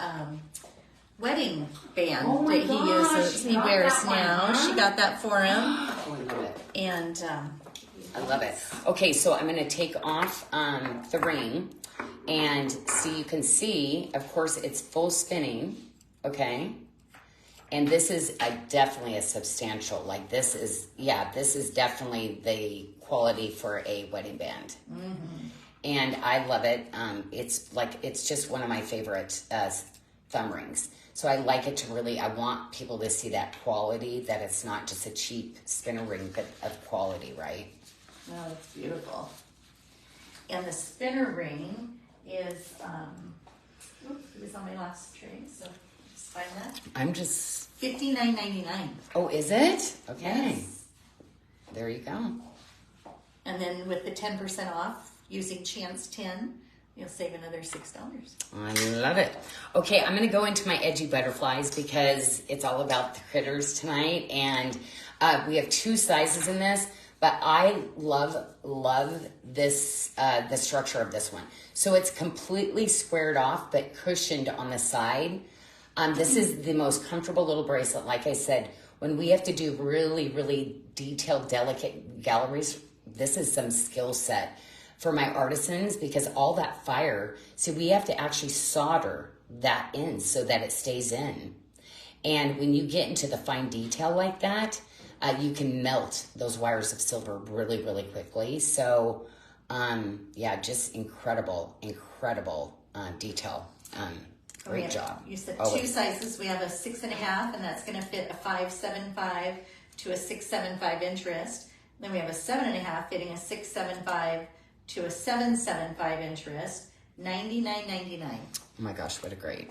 wedding band that he uses. He wears now. She got that for him. Oh, I love it. And I love it. Okay, so I'm going to take off the ring. And so you can see, of course, it's full spinning, okay? And this is definitely a substantial, like this is definitely the quality for a wedding band. And I love it. It's just one of my favorite thumb rings. So I like it to really, I want people to see that quality, that it's not just a cheap spinner ring, but of quality, right? Oh, it's beautiful. And the spinner ring is, it was on my last tray, so just find that. I'm just... $59.99. Oh, is it? Okay. Yes. There you go. And then with the 10% off, using Chance 10, you'll save another $6. I love it. Okay, I'm going to go into my edgy butterflies because it's all about the critters tonight. And we have 2 sizes in this. But I love this, the structure of this one. So it's completely squared off, but cushioned on the side. This is the most comfortable little bracelet. Like I said, when we have to do really, really detailed, delicate galleries, this is some skill set for my artisans because all that fire, see, we have to actually solder that in so that it stays in. And when you get into the fine detail like that, you can melt those wires of silver really, really quickly. So, just incredible detail. Great job. You said 2 sizes. We have a 6.5, and that's going to fit a 5.75 to a 6.75 inch wrist. Then we have a 7.5 fitting a 675 to a 775 inch wrist, $99.99. Oh my gosh, what a great.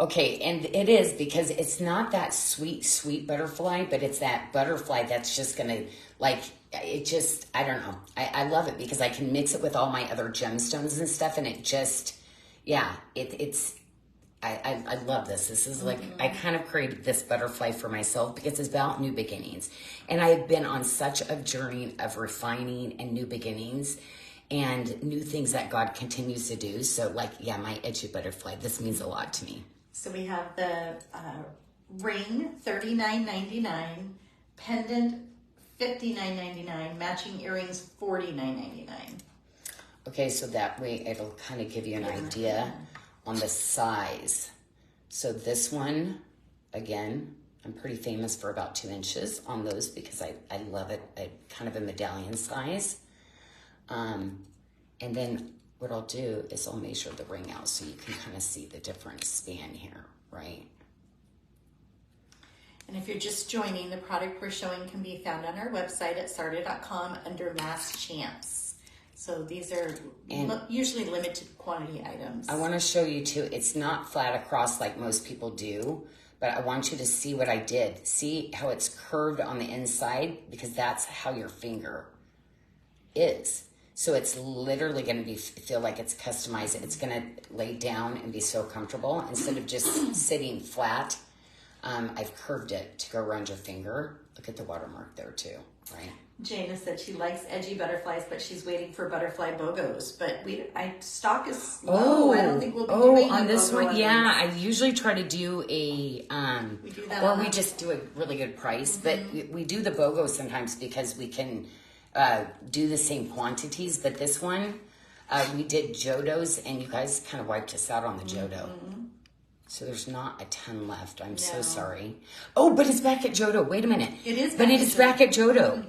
Okay, and it is because it's not that sweet, sweet butterfly, but it's that butterfly that's just gonna like, it just, I don't know. I love it because I can mix it with all my other gemstones and stuff, and it just, yeah, I love this. This is like, I kind of created this butterfly for myself because it's about new beginnings. And I've been on such a journey of refining and new beginnings and new things that God continues to do. So like, yeah, my edgy butterfly, this means a lot to me. So we have the ring, $39.99, pendant, $59.99, matching earrings, $49.99. Okay, so that way it'll kind of give you an idea on the size. So this one, again, I'm pretty famous for about 2 inches on those because I love it. I kind of a medallion size. And then what I'll do is I'll measure the ring out so you can kind of see the different span here, right? And if you're just joining, the product we're showing can be found on our website at sarda.com under Mass Champs. So these are usually limited quantity items. I want to show you too, it's not flat across like most people do, but I want you to see what I did. See how it's curved on the inside because that's how your finger is. So it's literally going to feel like it's customized. It's going to lay down and be so comfortable instead of just sitting flat. I've curved it to go around your finger. Look at the watermark there too, right? Jana said she likes edgy butterflies, but she's waiting for butterfly bogos. But stock is low. I don't think we'll be doing on this bogo one. Yeah, I usually try to do a we do that or we just do a really good price. But we do the bogo sometimes because we can do the same quantities. But this one, we did Jodo's, and you guys kind of wiped us out on the Jodo. So there's not a ton left. I'm so sorry. Oh, but it's back at Jodo. Wait a minute. It is. But it is back at Jodo.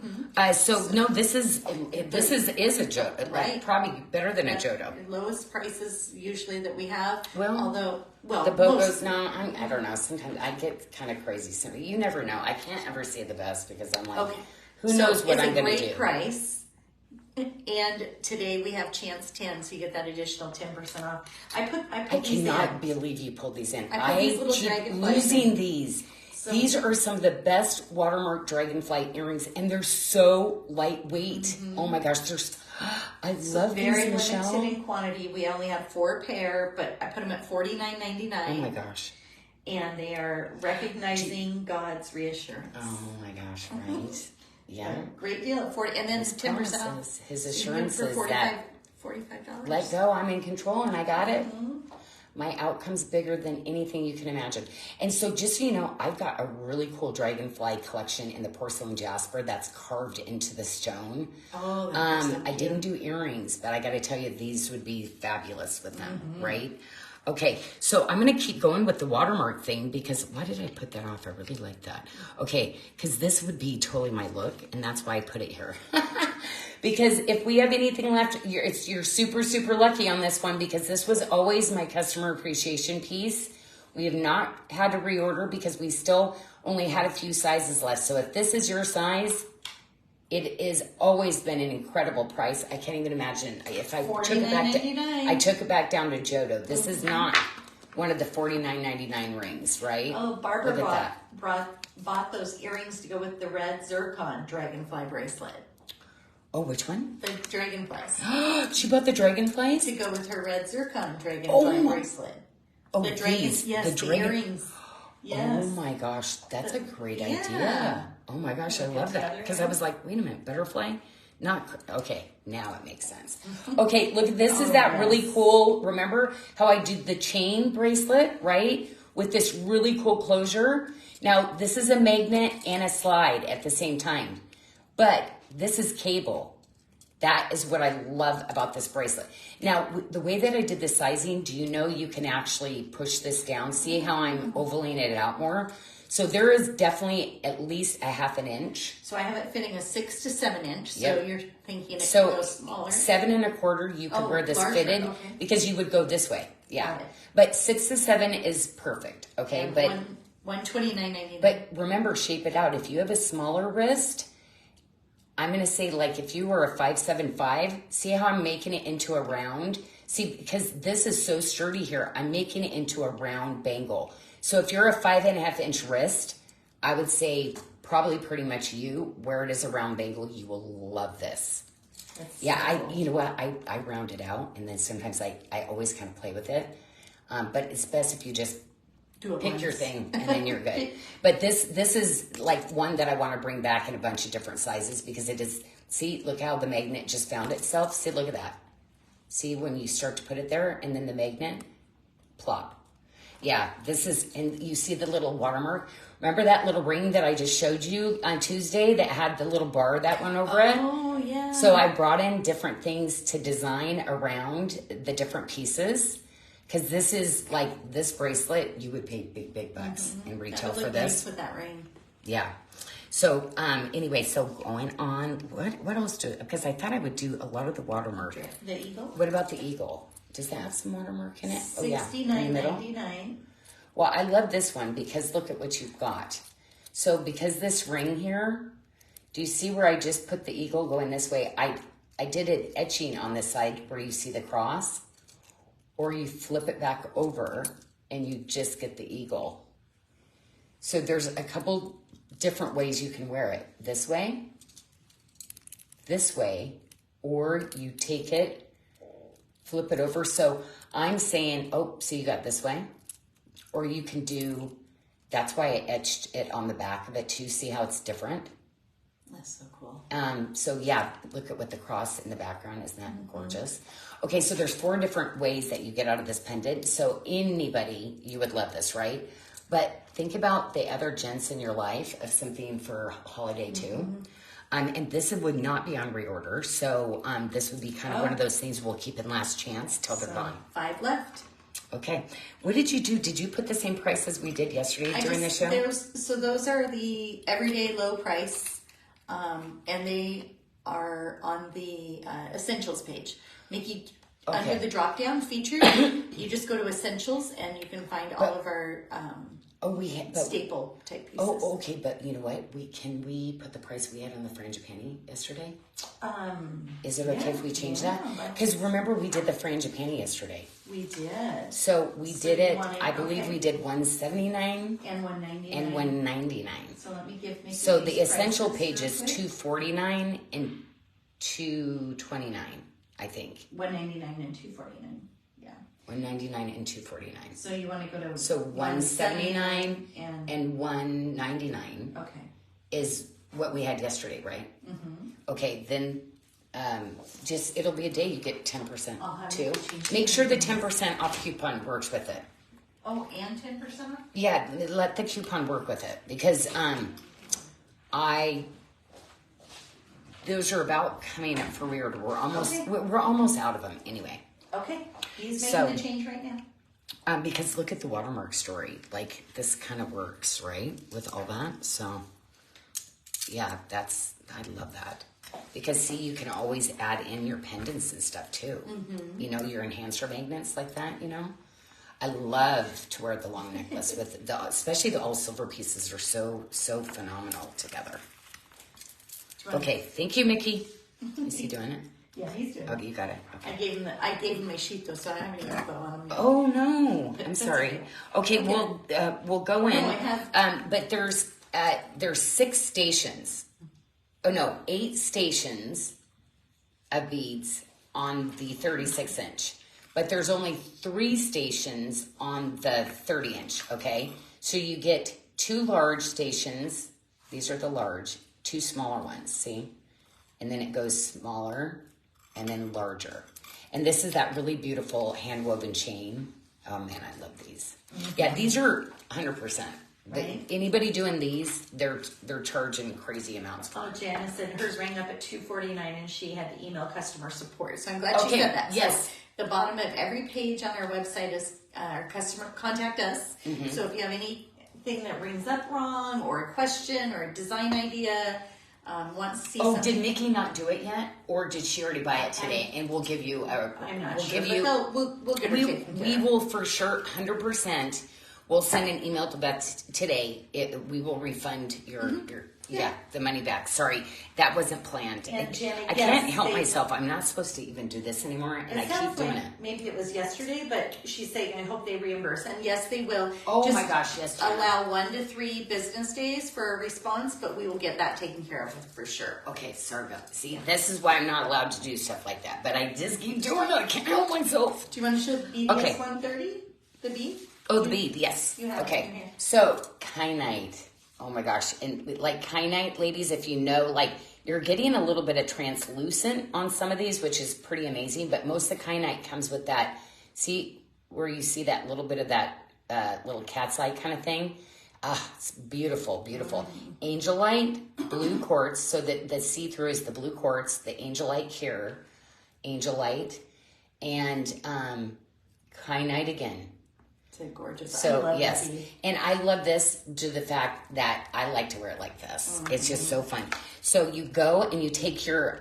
So no, this is a Jodo. Right. Like, probably better than a Jodo. The lowest prices usually that we have. Well, the BOGOs. No, I don't know. Sometimes I get kind of crazy. So you never know. I can't ever say the best because I'm like, who knows what I'm going to do. It's a great price. And today we have Chance 10, so you get that additional 10% off. I cannot believe you pulled these in. I keep losing these. So, these are some of the best watermark dragonfly earrings, and they're so lightweight. Oh my gosh, I love these, Michelle. Very limited in quantity. We only have 4 pair, but I put them at $49.99. Oh my gosh. And they are recognizing God's reassurance. Oh my gosh, right? Yeah. Great deal at 40, and then 10% off. His assurance is $45. Let go, I'm in control, and I got it. My outcome's bigger than anything you can imagine. And so just so you know, I've got a really cool dragonfly collection in the porcelain jasper that's carved into the stone. Oh, that's so I didn't do earrings, but I got to tell you, these would be fabulous with them, right? Okay, so I'm going to keep going with the watermark thing because why did I put that off? I really like that. Okay, because this would be totally my look, and that's why I put it here. Because if we have anything left, you're super, super lucky on this one because this was always my customer appreciation piece. We have not had to reorder because we still only had a few sizes left. So if this is your size, it has always been an incredible price. I can't even imagine if I took it back. I took it back down to Jodo. This is not one of the $49.99 rings, right? Oh, Barbara bought those earrings to go with the red zircon dragonfly bracelet. Oh, which one? The dragonflies. She bought the dragonflies to go with her red zircon dragonfly bracelet. Oh, the dragons. Yes, the earrings. Yes. Oh my gosh, that's a great idea. Oh my gosh, I love that. Because I was like, wait a minute, butterfly? Okay, now it makes sense. Okay, look, this is that really cool, remember how I did the chain bracelet, right? With this really cool closure. Now, this is a magnet and a slide at the same time. But this is cable. That is what I love about this bracelet. Now, the way that I did the sizing, do you know you can actually push this down? See how I'm ovaling it out more? So there is definitely at least a ½ inch. So I have it fitting a 6 to 7 inch. So you're thinking it can go smaller. 7 1/4, you could wear this fitted because you would go this way. Yeah. But 6 to 7 is perfect. Okay. And but $129.99. But remember, shape it out. If you have a smaller wrist, I'm going to say, like, if you were a 5'7", see how I'm making it into a round? See, because this is so sturdy here, I'm making it into a round bangle. So if you're a 5.5-inch wrist, I would say probably pretty much you, where it is a round bangle, you will love this. That's Yeah, so cool. you know what, I round it out, and then sometimes I always kind of play with it. But it's best if you just Do it pick your once. thing, and then you're good. But this is like one that I want to bring back in a bunch of different sizes, because it is, see, look how the magnet just found itself. See, look at that. See, when you start to put it there, and then the magnet, plop. Yeah, this is, and you see the little watermark. Remember that little ring that I just showed you on Tuesday that had the little bar that went over it? Oh, yeah. So I brought in different things to design around the different pieces. Because this is like, this bracelet, you would pay big bucks in retail That would for look this. nice with that ring. Yeah. So anyway, so going on, what else do, because I thought I would do a lot of the watermark. The eagle. What about the eagle? Does that have some watermark in it? Oh yeah, in the middle. $69.99. Well, I love this one because look at what you've got. So because this ring here, do you see where I just put the eagle going this way? I did it etching on this side where you see the cross, or you flip it back over and you just get the eagle. So there's a couple different ways you can wear it. This way, or you take it, flip it over. So I'm saying, oh, so you got this way. Or you can do, that's why I etched it on the back of it too. See how it's different? That's so cool. So yeah, look at what the cross in the background, isn't that gorgeous? Okay, so there's 4 different ways that you get out of this pendant. So anybody, you would love this, right? But think about the other gents in your life of something for holiday too. And this would not be on reorder. So this would be kind of one of those things we'll keep in last chance till they're gone. 5 left. Okay. What did you do? Did you put the same price as we did yesterday during the show? So those are the everyday low price, and they are on the essentials page. Mickey, under the drop down feature, you just go to essentials and you can find all of our staple type pieces. Oh, okay, but you know what? Can we put the price we had on the frangipani yesterday? Is it okay if we change that? Because remember, we did the frangipani yesterday. We did. So we did it. I believe we did $179 and $199 and $199. So let me give Mickey. So the essential page is $249 and $229. I think $199 and $249. Yeah. $199 and $249. So you want to go to $179 and $199. Okay. Is what we had yesterday, right? Mm-hmm. Okay, then just it'll be a day you get 10% too. change Make sure the 10% off coupon works with it. Oh, and 10% off? Yeah, let the coupon work with it because those are about coming up for reorder. We're almost out of them anyway. Okay, he's making the change right now. Because look at the watermark story. Like this kind of works, right? With all that. So yeah, I love that. Because see, you can always add in your pendants and stuff too. Mm-hmm. You know, your enhancer magnets like that, you know. I love to wear the long necklace with especially the all silver pieces are so phenomenal together. Okay, thank you, Mickey. Is he doing it? Yeah, he's doing it. Okay, you got it. Okay. I gave him my sheet though, so I don't have any info on him. Oh no, I'm sorry. Okay, we'll go in. But there's 6 stations. Oh no, 8 stations of beads on the 36-inch. But there's only 3 stations on the 30-inch, okay? So you get 2 large stations. These are the large. 2 smaller ones, see? And then it goes smaller and then larger. And this is that really beautiful hand-woven chain. Oh man, I love these. Mm-hmm. Yeah, these are 100%. Right. Anybody doing these, they're charging crazy amounts for. Oh, Janice said hers rang up at $249 and she had to email customer support. So I'm glad she said that. Yes. So the bottom of every page on our website is our customer contact us. Mm-hmm. So if you have anything that rings up wrong or a question or a design idea, want to see something. Did Mickey not do it yet? Or did she already buy it today? And we'll give you I'm not sure. We'll get her taken care We will for sure, 100%. We'll send an email to Beth today. We will refund your Yeah, the money back. Sorry, that wasn't planned. And Janet, I can't help myself. I'm not supposed to even do this anymore, and I keep doing it. Maybe it was yesterday, but she's saying, I hope they reimburse. And yes, they will. Oh my gosh, yes. Allow 1 to 3 business days for a response, but we will get that taken care of for sure. Okay, SARDA. See, this is why I'm not allowed to do stuff like that, but I just keep doing it. I can't help myself. Do you want to show BDS 130? The bead? Oh, the bead, yes. You have it in here. So, kyanite. Oh my gosh. And like kyanite, ladies, if you know, like you're getting a little bit of translucent on some of these, which is pretty amazing. But most of the kyanite comes with that, see where you see that little bit of that little cat's eye kind of thing? Ah, it's beautiful, beautiful. Mm-hmm. Angelite, blue quartz. So that the see-through is the blue quartz, the angelite here, angelite, and kyanite again. Gorgeous. So yes, and I love this to the fact that I like to wear it like this. Mm-hmm. It's just so fun. So you go and you take your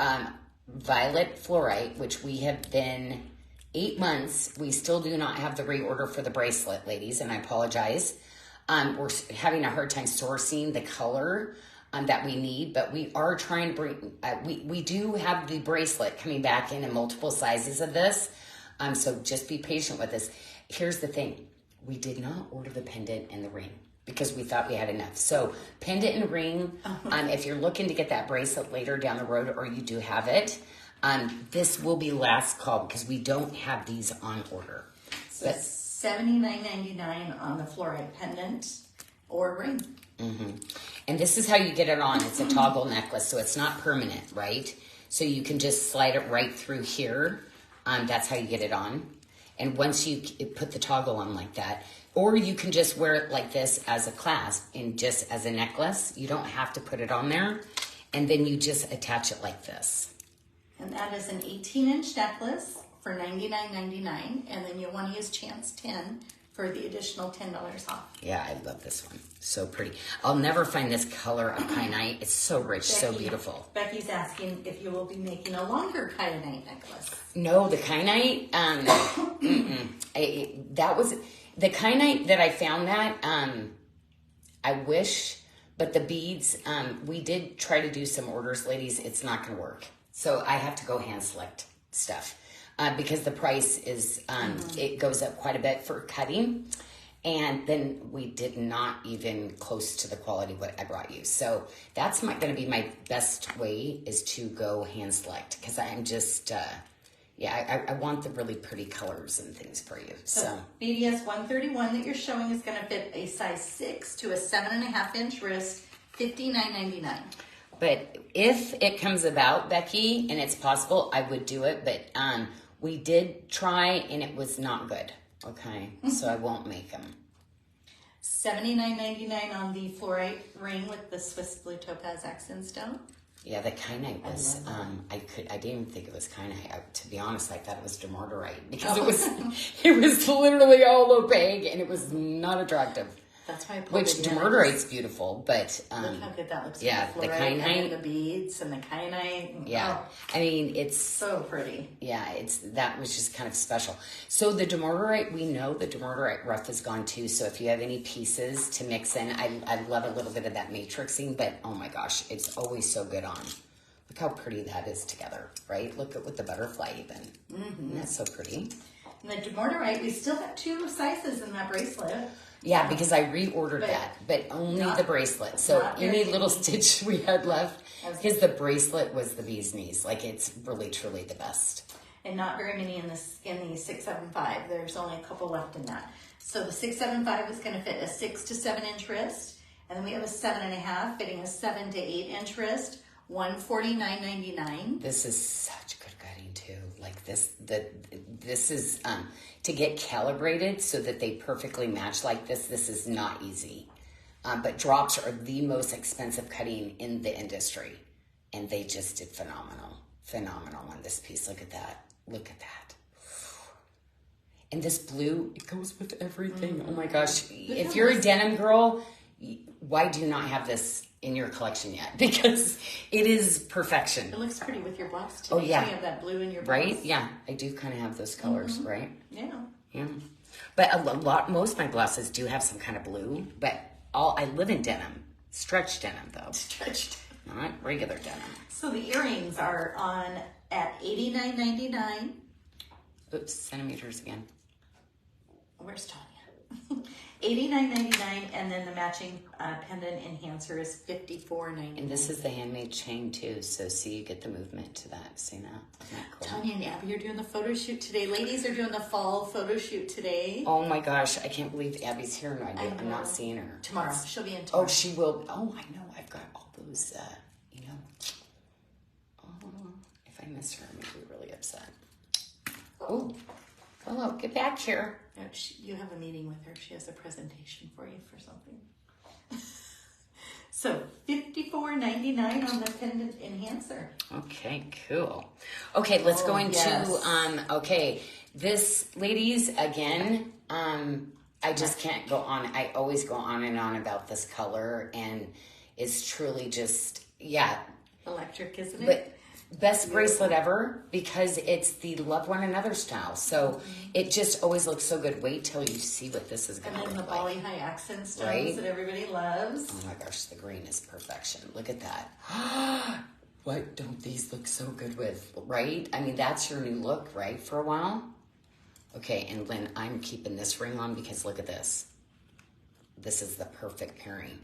violet fluorite, which we have been 8 months. We still do not have the reorder for the bracelet, ladies, and I apologize. We're having a hard time sourcing the color that we need, but we are trying to bring. We do have the bracelet coming back in multiple sizes of this. So just be patient with us. Here's the thing. We did not order the pendant and the ring because we thought we had enough. So pendant and ring, if you're looking to get that bracelet later down the road or you do have it, this will be last call because we don't have these on order. So $79.99 on the fluorite pendant or ring. Mm-hmm. And this is how you get it on. It's a toggle necklace, so it's not permanent, right? So you can just slide it right through here. That's how you get it on. And once you put the toggle on like that, or you can just wear it like this as a clasp and just as a necklace. You don't have to put it on there. And then you just attach it like this. And that is an 18-inch necklace for $99.99. And then you'll want to use Chance 10 for the additional $10 off. Yeah, I love this one. So pretty. I'll never find this color of kyanite. It's so rich, so beautiful. Becky's asking if you will be making a longer kyanite necklace. No, the kyanite, that was, the kyanite that I found that, I wish, but the beads, we did try to do some orders, ladies. It's not going to work. So I have to go hand select stuff. Because the price is, it goes up quite a bit for cutting. And then we did not even close to the quality what I brought you. So that's going to be my best way is to go hand select. Because I'm just, I want the really pretty colors and things for you. So BDS 131 that you're showing is going to fit a size 6 to a 7.5-inch wrist, $59.99. But if it comes about, Becky, and it's possible, I would do it. But we did try, and it was not good. Okay, so I won't make them. $79.99 on the fluorite ring with the Swiss blue topaz accent stone. Yeah, the kyanite was. I didn't even think it was kyanite. To be honest, I thought it was dumortierite because it was literally all opaque and it was not attractive. That's why I pulled Which dumortierite's beautiful, but look how good that looks. Yeah, the kyanite, and the beads, and the kyanite. Yeah, I mean it's so pretty. Yeah, that was just kind of special. So the dumortierite, we know the dumortierite rough is gone too. So if you have any pieces to mix in, I love a little bit of that matrixing, but oh my gosh, it's always so good on. Look how pretty that is together, right? Look at with the butterfly even. Mm-hmm. That's so pretty. And the dumortierite, we still have 2 sizes in that bracelet. Yeah, because I reordered that, but only the bracelet. So any little stitch we had left, because the bracelet was the bee's knees. Like it's really, truly the best. And not very many in the 675. There's only a couple left in that. So the 675 is going to fit a 6 to 7-inch wrist, and then we have a 7.5 fitting a 7 to 8-inch wrist. $149.99. This is such good cutting too. Like this is to get calibrated so that they perfectly match like this. This is not easy. But drops are the most expensive cutting in the industry, and they just did phenomenal on this piece. Look at that. Look at that. And this blue, it goes with everything. Mm-hmm. Oh my gosh! If you're a denim girl, why do you not have this in your collection yet? Because it is perfection. It looks pretty with your blouse too. Oh yeah, you have that blue in your blouse. Right? Yeah, I do kind of have those colors, right? Yeah. But most of my blouses do have some kind of blue. But I live in denim, Stretch denim, though. Stretched. Not regular denim. So the earrings are on at $89.99. Oops, centimeters again. Where's Tanya? $89.99, and then the matching pendant enhancer is $54.99. And this is the handmade chain too, so see, you get the movement to that. See that? Isn't that cool? Tanya and Abby are doing the photo shoot today. Ladies are doing the fall photo shoot today. Oh my gosh, I can't believe Abby's here and I'm not seeing her. Tomorrow. She'll be in tomorrow. Oh, she will. Oh, I know. I've got all those, if I miss her, I'm going to be really upset. Oh, hello. Get back here. No, you have a meeting with her. She has a presentation for you for something. So $54.99 on the pendant enhancer. Okay, cool. Okay, let's go into, okay, this, ladies, again, I just can't go on. I always go on and on about this color, and it's truly just, yeah. Electric, isn't it? But best bracelet ever, because it's the love one another style. So it just always looks so good. Wait till you see what this is going to look like. And then the Bali high accent stones that everybody loves. Oh my gosh, the green is perfection. Look at that. What don't these look so good with, right? I mean, that's your new look, right, for a while? Okay, and Lynn, I'm keeping this ring on because look at this. This is the perfect pairing.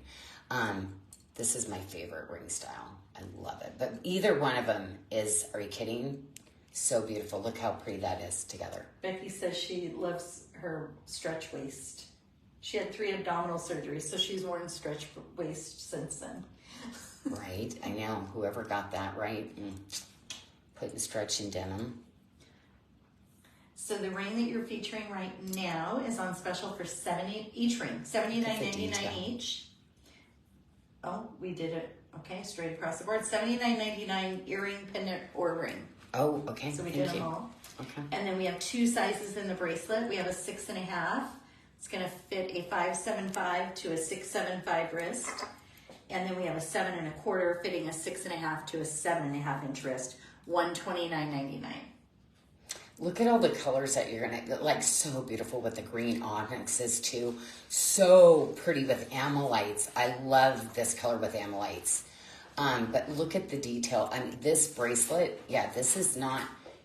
This is my favorite ring style. I love it. But either one of them is, are you kidding? So beautiful. Look how pretty that is together. Becky says she loves her stretch waist. She had 3 abdominal surgeries, so she's worn stretch waist since then. Right, I know. Whoever got that right. Putting stretch in denim. So the ring that you're featuring right now is on special for each ring, $79.99 each. Oh, we did it. Okay, straight across the board. $79.99 earring, pendant, or ring. Oh, okay. So we did them all. Okay. And then we have 2 sizes in the bracelet. We have a 6.5. It's going to fit a 5.75 to a 6.75 wrist. And then we have a 7.25 fitting a 6.5 to a 7.5 inch wrist. $129.99. Look at all the colors that you're gonna like. So beautiful with the green onyxes too. So pretty with amylites. I love this color with amylites. But look at the detail. I mean, this bracelet. Yeah, this is not.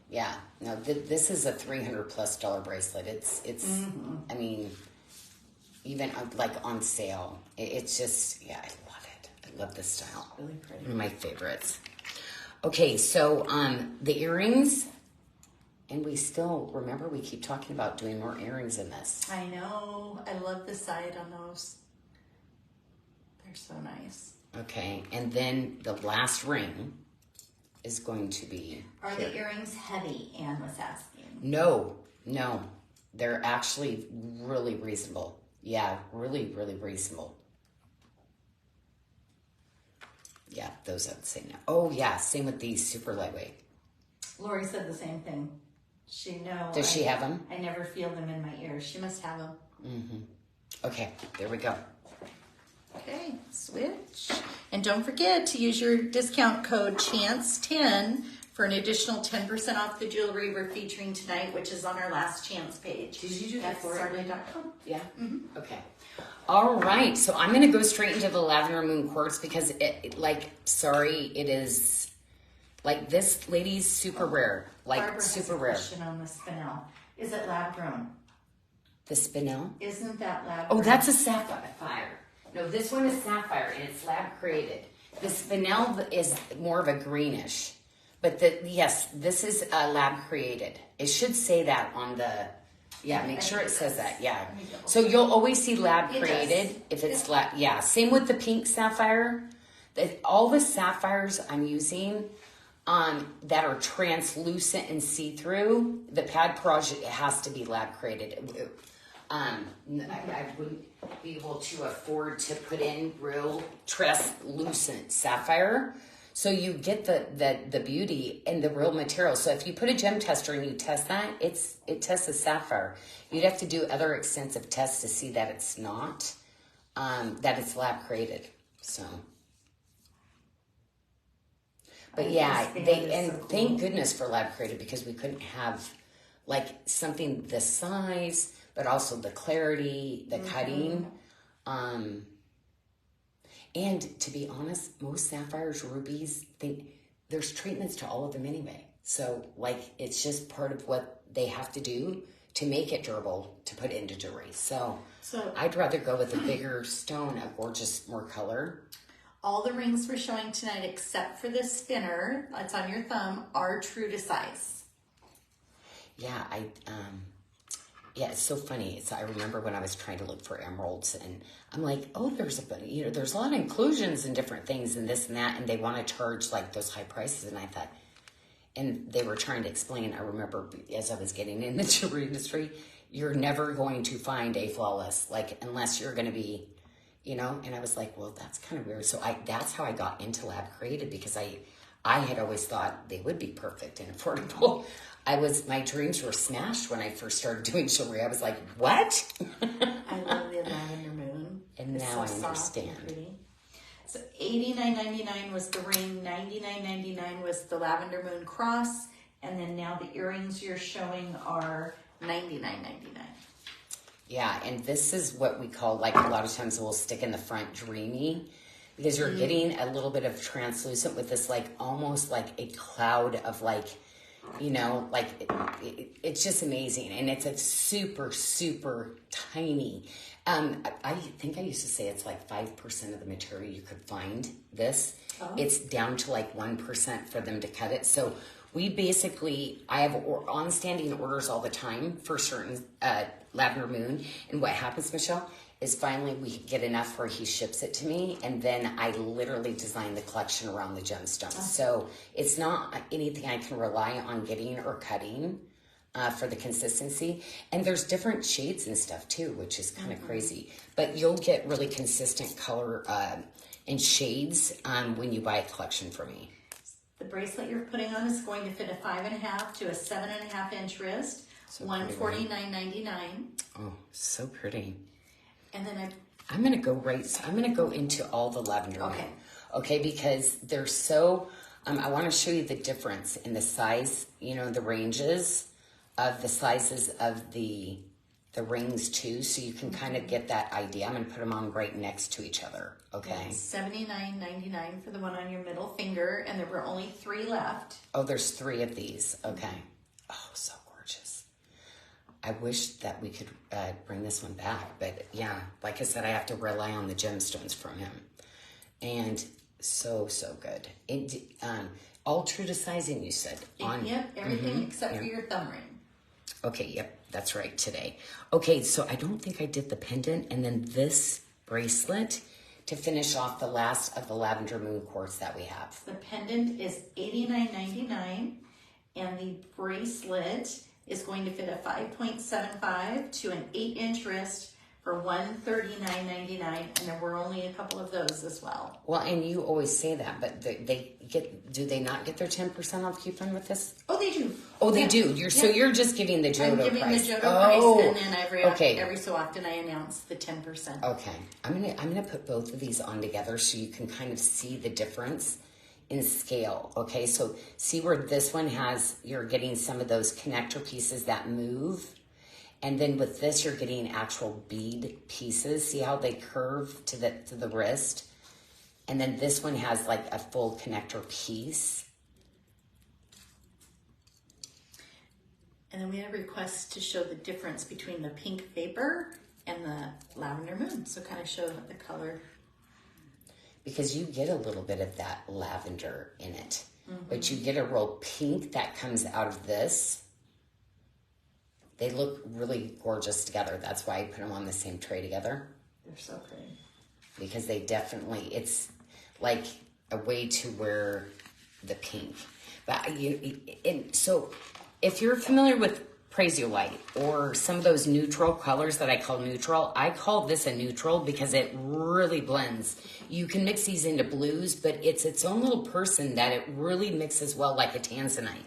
Yeah, no. This is a $300+ bracelet. It's. I mean, even like on sale. It's just. Yeah, I love it. I love this style. Really pretty. One of my favorites. Okay, so the earrings. And we still, remember, we keep talking about doing more earrings in this. I know. I love the side on those. They're so nice. Okay, and then the last ring is going to be... Are the earrings heavy, Anne was asking? No. They're actually really reasonable. Yeah, really, really reasonable. Yeah, those I would say no. Oh, yeah, same with these, super lightweight. Lori said the same thing. Does she have them? I never feel them in my ears. She must have them. Okay, there we go. Okay, switch. And don't forget to use your discount code CHANCE10 for an additional 10% off the jewelry we're featuring tonight, which is on our last chance page. Did you do that for SARDA.com. Yeah? Okay. All right, so I'm going to go straight into the Lavender Moon Quartz because it is... Like this lady's super rare. Like Barbara super has a rare. question on the spinel. Is it lab grown? The spinel? Isn't that lab Oh, grown? that's a sapphire. No, this one is sapphire and it's lab created. The spinel is more of a greenish. But yes, this is lab created. It should say that on the, make sure it says that, yeah. So you'll always see lab created if it's lab, yeah. Same with the pink sapphire. All the sapphires I'm using that are translucent and see-through, the pad project has to be lab created. I wouldn't be able to afford to put in real translucent sapphire. So you get the beauty and the real material. So if you put a gem tester and you test that, it tests the sapphire. You'd have to do other extensive tests to see that it's not, that it's lab created. So. But yeah, thank goodness for lab created because we couldn't have like something this size, but also the clarity, the cutting. And to be honest, most sapphires, rubies, there's treatments to all of them anyway. So like, it's just part of what they have to do to make it durable to put into jewelry. So I'd rather go with a bigger stone, a gorgeous, more color. All the rings we're showing tonight, except for this spinner, that's on your thumb, are true to size. Yeah, yeah, it's so funny. I remember when I was trying to look for emeralds, and I'm like, oh, there's a lot of inclusions and different things and this and that, and they want to charge like those high prices. And I thought, and they were trying to explain, I remember as I was getting in the jewelry industry, you're never going to find a flawless, like, unless you're going to be, and I was like, well, that's kind of weird. So that's how I got into Lab Created, because I had always thought they would be perfect and affordable. My dreams were smashed when I first started doing jewelry. I was like, what? I love the lavender moon. And now I understand. So $89.99 was the ring, $99.99 was the lavender moon cross, and then now the earrings you're showing are $99.99. Yeah, and this is what we call, like, a lot of times we'll stick in the front dreamy, because you're getting a little bit of translucent with this, like, almost like a cloud of, like, it's just amazing. And it's a super, super tiny. I think I used to say it's like 5% of the material you could find this. Oh. It's down to like 1% for them to cut it. So I have on-standing orders all the time for certain Lavender Moon. And what happens, Michelle, is finally we get enough where he ships it to me, and then I literally design the collection around the gemstones. Oh. So it's not anything I can rely on getting or cutting for the consistency. And there's different shades and stuff too, which is kind of crazy. But you'll get really consistent color and shades when you buy a collection from me. The bracelet you're putting on is going to fit a 5.5 to a 7.5 inch wrist, so $149.99. Oh, so pretty. And then I'm gonna go into all the lavender. Okay. Okay, because they're so. I want to show you the difference in the size. The ranges of the sizes of the rings too, so you can kind of get that idea. I'm gonna put them on right next to each other. Okay. $79.99 for the one on your middle finger, and there were only 3 left. Oh, there's 3 of these. Okay. Oh, so gorgeous. I wish that we could bring this one back, but yeah, like I said, I have to rely on the gemstones from him, and so good. All true to sizing, you said. Yep, everything except for your thumb ring. Okay, yep, that's right, today. Okay, so I don't think I did the pendant, and then this bracelet to finish off the last of the Lavender Moon quartz that we have. The pendant is $89.99, and the bracelet is going to fit a 5.75 to an 8 inch wrist for $139.99, and there were only a couple of those as well. Well, and you always say that, but do they not get their 10% off coupon with this? Oh, they do. Oh, they do. So you're just giving the Jodo price. I'm giving the Jodo price, and then every so often I announce the 10%. Okay, I'm gonna put both of these on together so you can kind of see the difference in scale. Okay, so see where this one you're getting some of those connector pieces that move. And then with this, you're getting actual bead pieces. See how they curve to the wrist? And then this one has like a full connector piece. And then we had a request to show the difference between the pink vapor and the lavender moon. So kind of show the color. Because you get a little bit of that lavender in it. But you get a real pink that comes out of this. They look really gorgeous together. That's why I put them on the same tray together. They're so pretty. Because it's like a way to wear the pink. But so if you're familiar with Praisiolite or some of those neutral colors that I call neutral, I call this a neutral because it really blends. You can mix these into blues, but it's its own little person that it really mixes well like a tanzanite.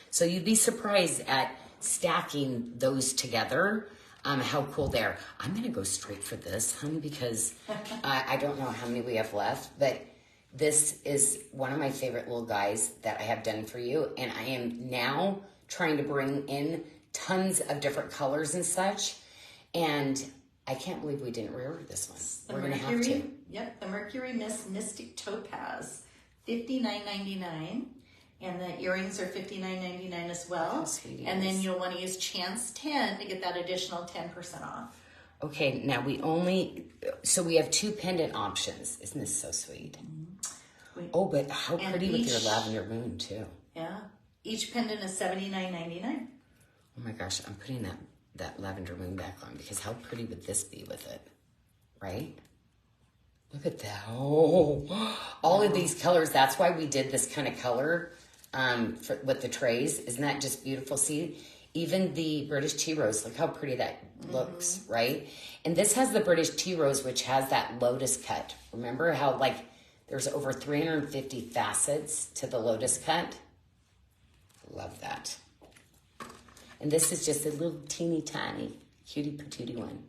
So you'd be surprised at stacking those together, how cool they are. I'm gonna go straight for this, hun, because I don't know how many we have left, but this is one of my favorite little guys that I have done for you, and I am now trying to bring in tons of different colors and such, and I can't believe we didn't reorder this one. The We're going to have to. Yep, the Mercury Mist Mystic Topaz, $59.99. And the earrings are $59.99 as well. And then you'll want to use Chance 10 to get that additional 10% off. Okay, now we have 2 pendant options. Isn't this so sweet? But how pretty with your lavender moon too. Yeah. Each pendant is $79.99. Oh my gosh, I'm putting that lavender moon back on because how pretty would this be with it? Right? Look at that. Oh, all of these colors. That's why we did this kind of color with the trays. Isn't that just beautiful? See, even the British tea rose, look how pretty that looks, right? And this has the British tea rose, which has that lotus cut. Remember how there's over 350 facets to the lotus cut? Love that. And this is just a little teeny tiny cutie patootie one.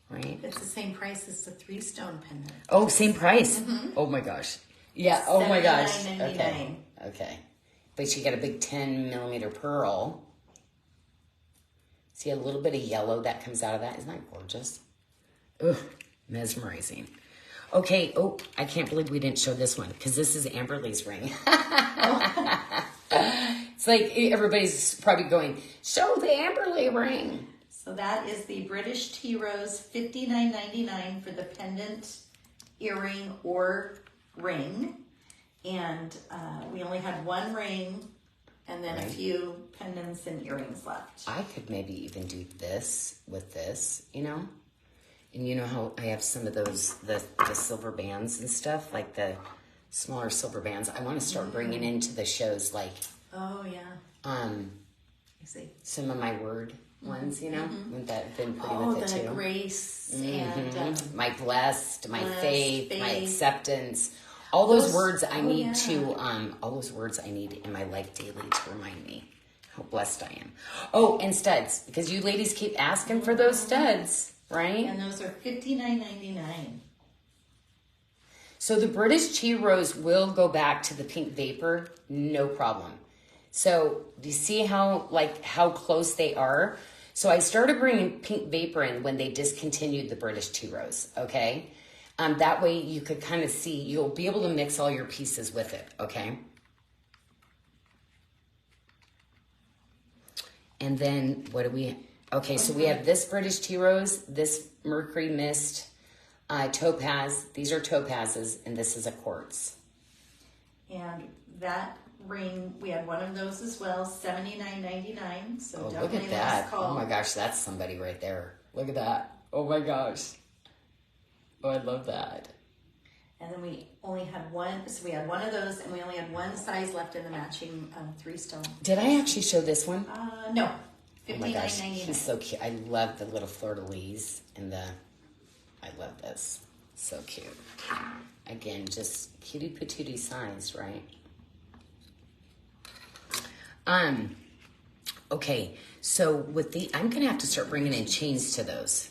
Right? It's the same price as the 3-stone pendant. Oh, same price. Oh my gosh. Yeah. Oh my gosh. $79.99. Okay. But you got a big 10 millimeter pearl. See a little bit of yellow that comes out of that. Isn't that gorgeous? Ugh, mesmerizing. Okay. Oh, I can't believe we didn't show this one because this is Amberly's ring. It's like everybody's probably going, show the Amberly ring. So that is the British Tea Rose, $59.99 for the pendant, earring, or ring. And we only had 1 ring and then a few pendants and earrings left. I could maybe even do this with this, you know? And you know how I have some of those, the silver bands and stuff, like the smaller silver bands. I want to start bringing into the shows oh, yeah. I see. Some of my word ones, you know, wouldn't that have been pretty with it too? Grace and my blessed, my faith, my acceptance, all those words I need all those words I need in my life daily to remind me how blessed I am. Oh, and studs, because you ladies keep asking for those studs, right? And those are $59.99. So the British Tea Rose will go back to the pink vapor, no problem. So do you see how close they are? So I started bringing pink vapor in when they discontinued the British Tea Rose, okay? That way you could kind of see, you'll be able to mix all your pieces with it, okay? And then what do we, okay, so we have this British Tea Rose, this Mercury Mist, topaz, these are topazes, and this is a quartz. And that ring, we had one of those as well, $79.99. So oh, look at that. Oh my gosh, that's somebody right there. Look at that. Oh my gosh. Oh, I love that. And then we only had one, so we had one of those, and we only had one size left in the matching 3-stone. Did I actually show this one? No. $59.99. Oh my gosh, he's so cute. I love the little fleur-de-lis and I love this. So cute. Again, just cutie patootie size, right? Okay, so with I'm gonna have to start bringing in chains to those.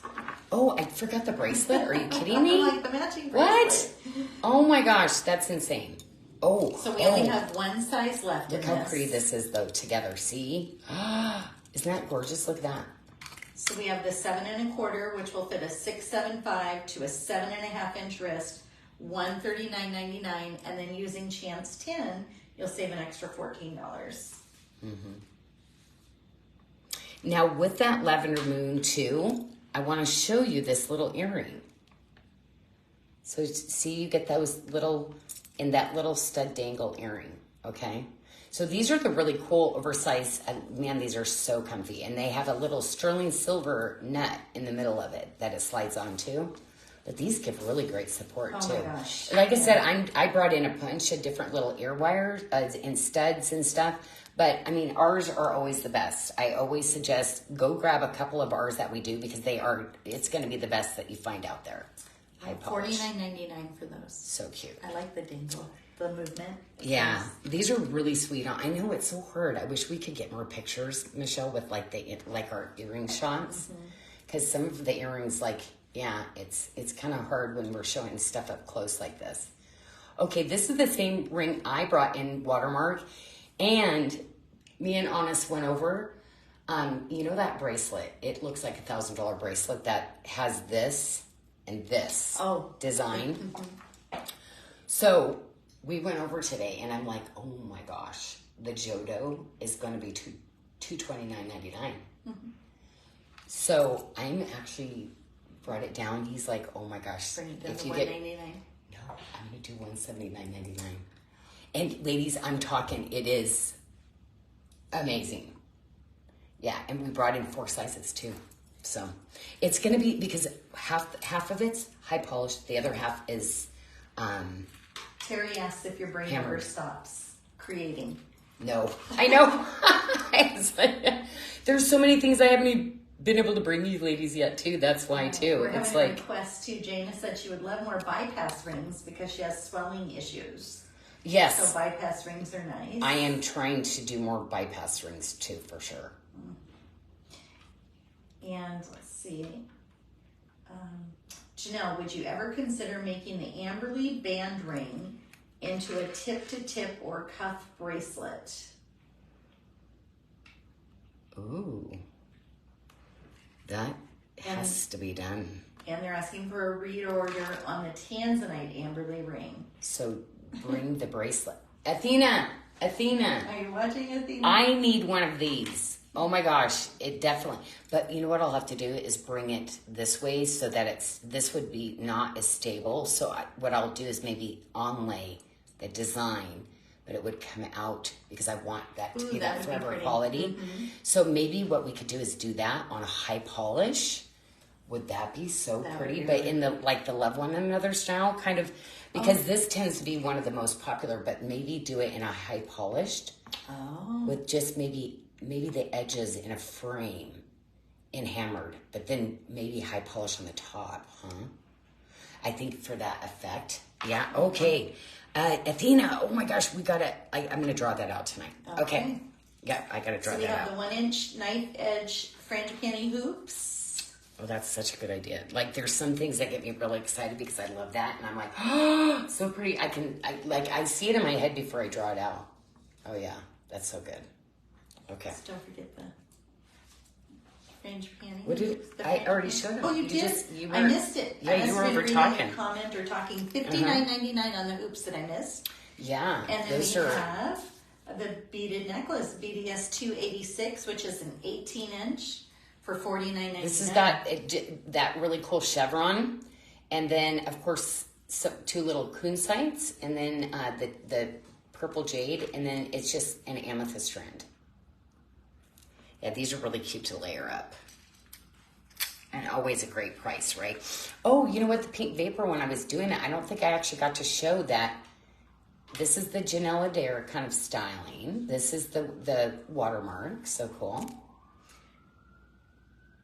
Oh, I forgot the bracelet. Are you kidding me? Like the matching bracelet. What? Oh my gosh, that's insane. Oh, so we only have one size left. Look how pretty this is though together. See? Isn't that gorgeous? Look at that. So we have the 7 1/4, which will fit a 6'7" to a 7.5" inch wrist, $139.99, and then using Chance 10, you'll save an extra $14. Now with that lavender moon too, I want to show you this little earring. So see, you get those little, in that little stud dangle earring, okay? So these are the really cool oversized, man, these are so comfy. And they have a little sterling silver nut in the middle of it that it slides onto. But these give really great support too. Oh my gosh. Like I said, I brought in a bunch of different little ear wires and studs and stuff. But I mean, ours are always the best. I always suggest go grab a couple of ours that we do because it's going to be the best that you find out there. $49.99 for those. So cute. I like the dingle, the movement. Yeah, these are really sweet. I know it's so hard. I wish we could get more pictures, Michelle, with like our earring shots, because some of the earrings, it's kind of hard when we're showing stuff up close like this. Okay, this is the same ring I brought in Watermark, and me and Honest went over. You know that bracelet? It looks like $1,000 bracelet that has this and this design. Mm-hmm. So we went over today, and I'm like, oh my gosh, the Jodo is going to be $229.99. Mm-hmm. So I'm actually brought it down. He's like, oh my gosh, Bring it down if to you $199. no, I'm going to do $179.99. And ladies, I'm talking, it is amazing. Yeah, and we brought in 4 sizes too. So it's going to be, because half of it's high polished, the other half is Terry asks if your brain hammered. ever stops creating. No, I know. It's like, there's so many things I haven't even been able to bring you ladies yet too. That's why too. We're It's having a like, request too. Jana said she would love more bypass rings because she has swelling issues. yes, So bypass rings are nice. I am trying to do more bypass rings too, for sure. And let's see. Janelle, would you ever consider making the Amberley band ring into a tip-to-tip or cuff bracelet? Ooh, that has to be done. And they're asking for a reorder on the Tanzanite Amberley ring. So bring the bracelet. Athena. Are you watching, Athena? I need one of these. Oh my gosh, it definitely. But you know what I'll have to do is bring it this way so that this would be not as stable. So what I'll do is maybe onlay the design, but it would come out because I want that to be that forever quality. Mm-hmm. So maybe what we could do is do that on a high polish. Would that be so pretty? But in the love one another style, kind of, because this tends to be one of the most popular. But maybe do it in a high polished, with just maybe the edges in a frame, and hammered, but then maybe high polish on the top, huh? I think for that effect. Yeah. Okay. Athena. Oh my gosh, I'm gonna draw that out tonight. Okay. Yeah, I gotta draw that out. So we have the 1-inch knife edge frangipani hoops. Oh, that's such a good idea. Like, there's some things that get me really excited because I love that, and I'm like, oh, so pretty. I see it in my head before I draw it out. Oh yeah, that's so good. Okay. So don't forget the frangipani. What did I already showed it? Oh, you did? I missed it. Yeah, you were over talking. A comment or talking $59.99 on the hoops that I missed. Yeah, and then we have the beaded necklace, BDS 286, which is an 18-inch for $49.99. This has got that really cool chevron, and then of course 2 little kunzites, and then the purple jade, and then it's just an amethyst strand. Yeah, these are really cute to layer up. And always a great price, right? Oh, you know what? The pink vapor, when I was doing it, I don't think I actually got to show that. This is the Janelle Adair kind of styling. This is the watermark. So cool.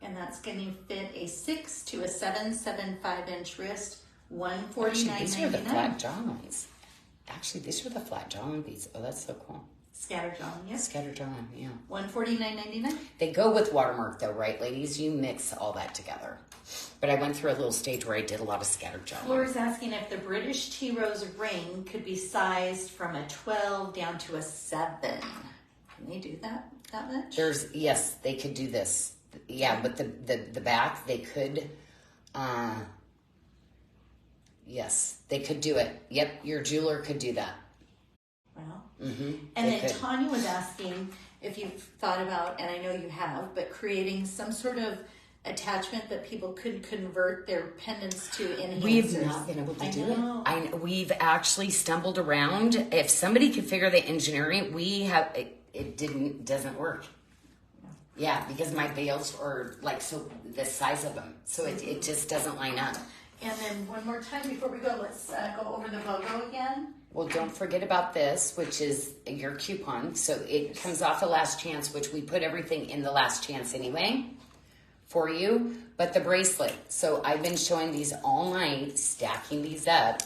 And that's going to fit a 6 to a 7.75-inch wrist, $149.99. These are the flat jaw ones. Actually, these are the flat jaw beads. Oh, that's so cool. Scatterjawn, yes. Scatterjawn, yeah. $149.99. They go with watermark though, right, ladies? You mix all that together. But I went through a little stage where I did a lot of scatterjawn. Laura's asking if the British Tea Rose ring could be sized from a 12 down to a 7. Can they do that much? Yes, they could do this. Yeah, but the back, they could, yes, they could do it. Yep, your jeweler could do that. Well, and then Tanya was asking if you've thought about, and I know you have, but creating some sort of attachment that people could convert their pendants to enhancers. We've not been able to do it. We've actually stumbled around. If somebody could figure the engineering, we have. It doesn't work. Yeah, because my veils are so the size of them, so it just doesn't line up. And then one more time before we go, let's go over the logo again. Well, don't forget about this, which is your coupon. So it comes off the last chance, which we put everything in the last chance anyway for you. But the bracelet. So I've been showing these all night, stacking these up.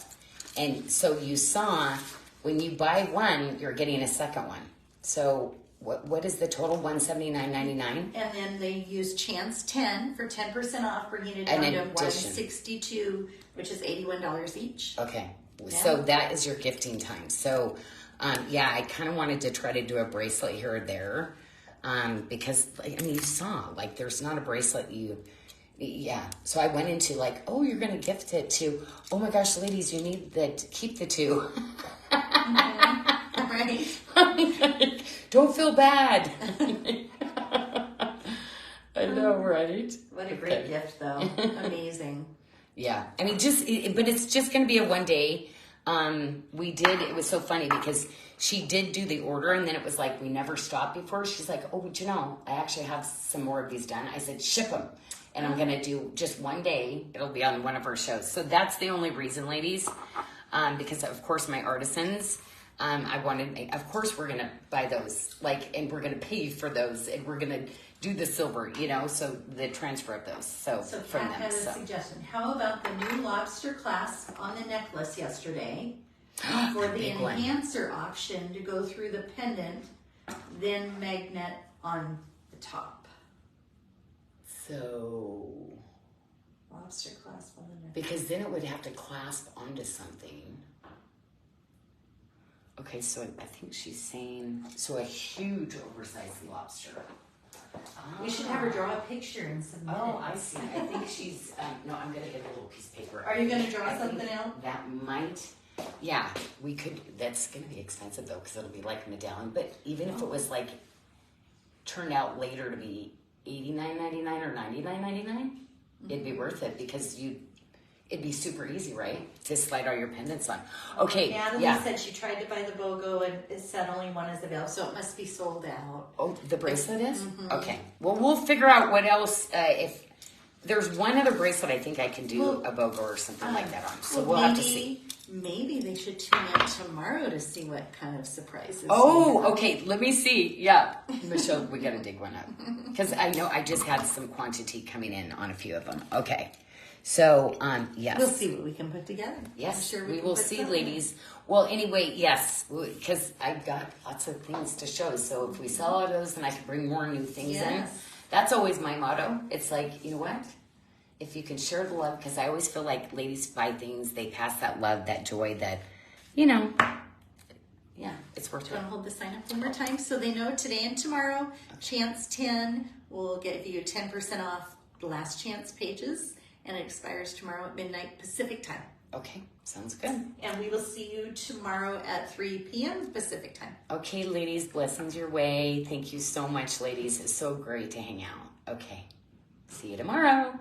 And so you saw when you buy one, you're getting a second one. So what is the total? $179.99? And then they use Chance 10 for 10% off, bringing it down to $162, which is $81 each. Okay. Yeah. So that is your gifting time. So, I kind of wanted to try to do a bracelet here or there. Because, I mean, you saw, like, there's not a bracelet yeah. So I went into like, oh, you're going to gift it to, oh my gosh, ladies, you need to keep the two. Right. Don't feel bad. I know, right? What a great gift, though. Amazing. Yeah. I mean, but it's just going to be a one day. It was so funny because she did do the order and then it was like, we never stopped before. She's like, oh, but I actually have some more of these done. I said, ship them. And I'm going to do just one day. It'll be on one of our shows. So that's the only reason, ladies. Because of course my artisans, of course we're going to buy those, and we're going to pay for those and we're going to do the silver, so the transfer of those. So from Kat them. had a suggestion. How about the new lobster clasp on the necklace yesterday for the enhancer option to go through the pendant, then magnet on the top? So Lobster clasp on the necklace. Because then it would have to clasp onto something. Okay, so I think she's saying, so a huge oversized lobster. We should have her draw a picture and submit it. Oh, I see. I think she's, no, I'm going to get a little piece of paper. Are you going to draw something out? That might, yeah, we could, that's going to be expensive though, because it'll be like a medallion. But even if it was turned out later to be $89.99 or $99.99, it'd be worth it because it'd be super easy, right? To slide all your pendants on. Okay, Natalie said she tried to buy the BOGO and it said only one is available, so it must be sold out. Oh, the bracelet is? Mm-hmm. Okay. Well, we'll figure out what else, if there's one other bracelet I think I can do a BOGO or something like that on. So we'll have to see. Maybe they should tune in tomorrow to see what kind of surprises. Oh, okay. Let me see. Yeah. Michelle, we got to dig one up. Because I know I just had some quantity coming in on a few of them. Okay. So, yes. We'll see what we can put together. Yes, I'm sure we will see, ladies. Well, anyway, yes, because I've got lots of things to show. So if we sell all those, then I can bring more new things in. That's always my motto. It's like, you know what? If you can share the love, because I always feel like ladies buy things, they pass that love, that joy, that, yeah, it's worth it. I'm going to hold the sign up one more time so they know today and tomorrow, Chance 10 will give you 10% off the last chance pages, and it expires tomorrow at midnight Pacific time. Okay, sounds good. And we will see you tomorrow at 3 p.m. Pacific time. Okay, ladies, blessings your way. Thank you so much, ladies. It's so great to hang out. Okay, see you tomorrow.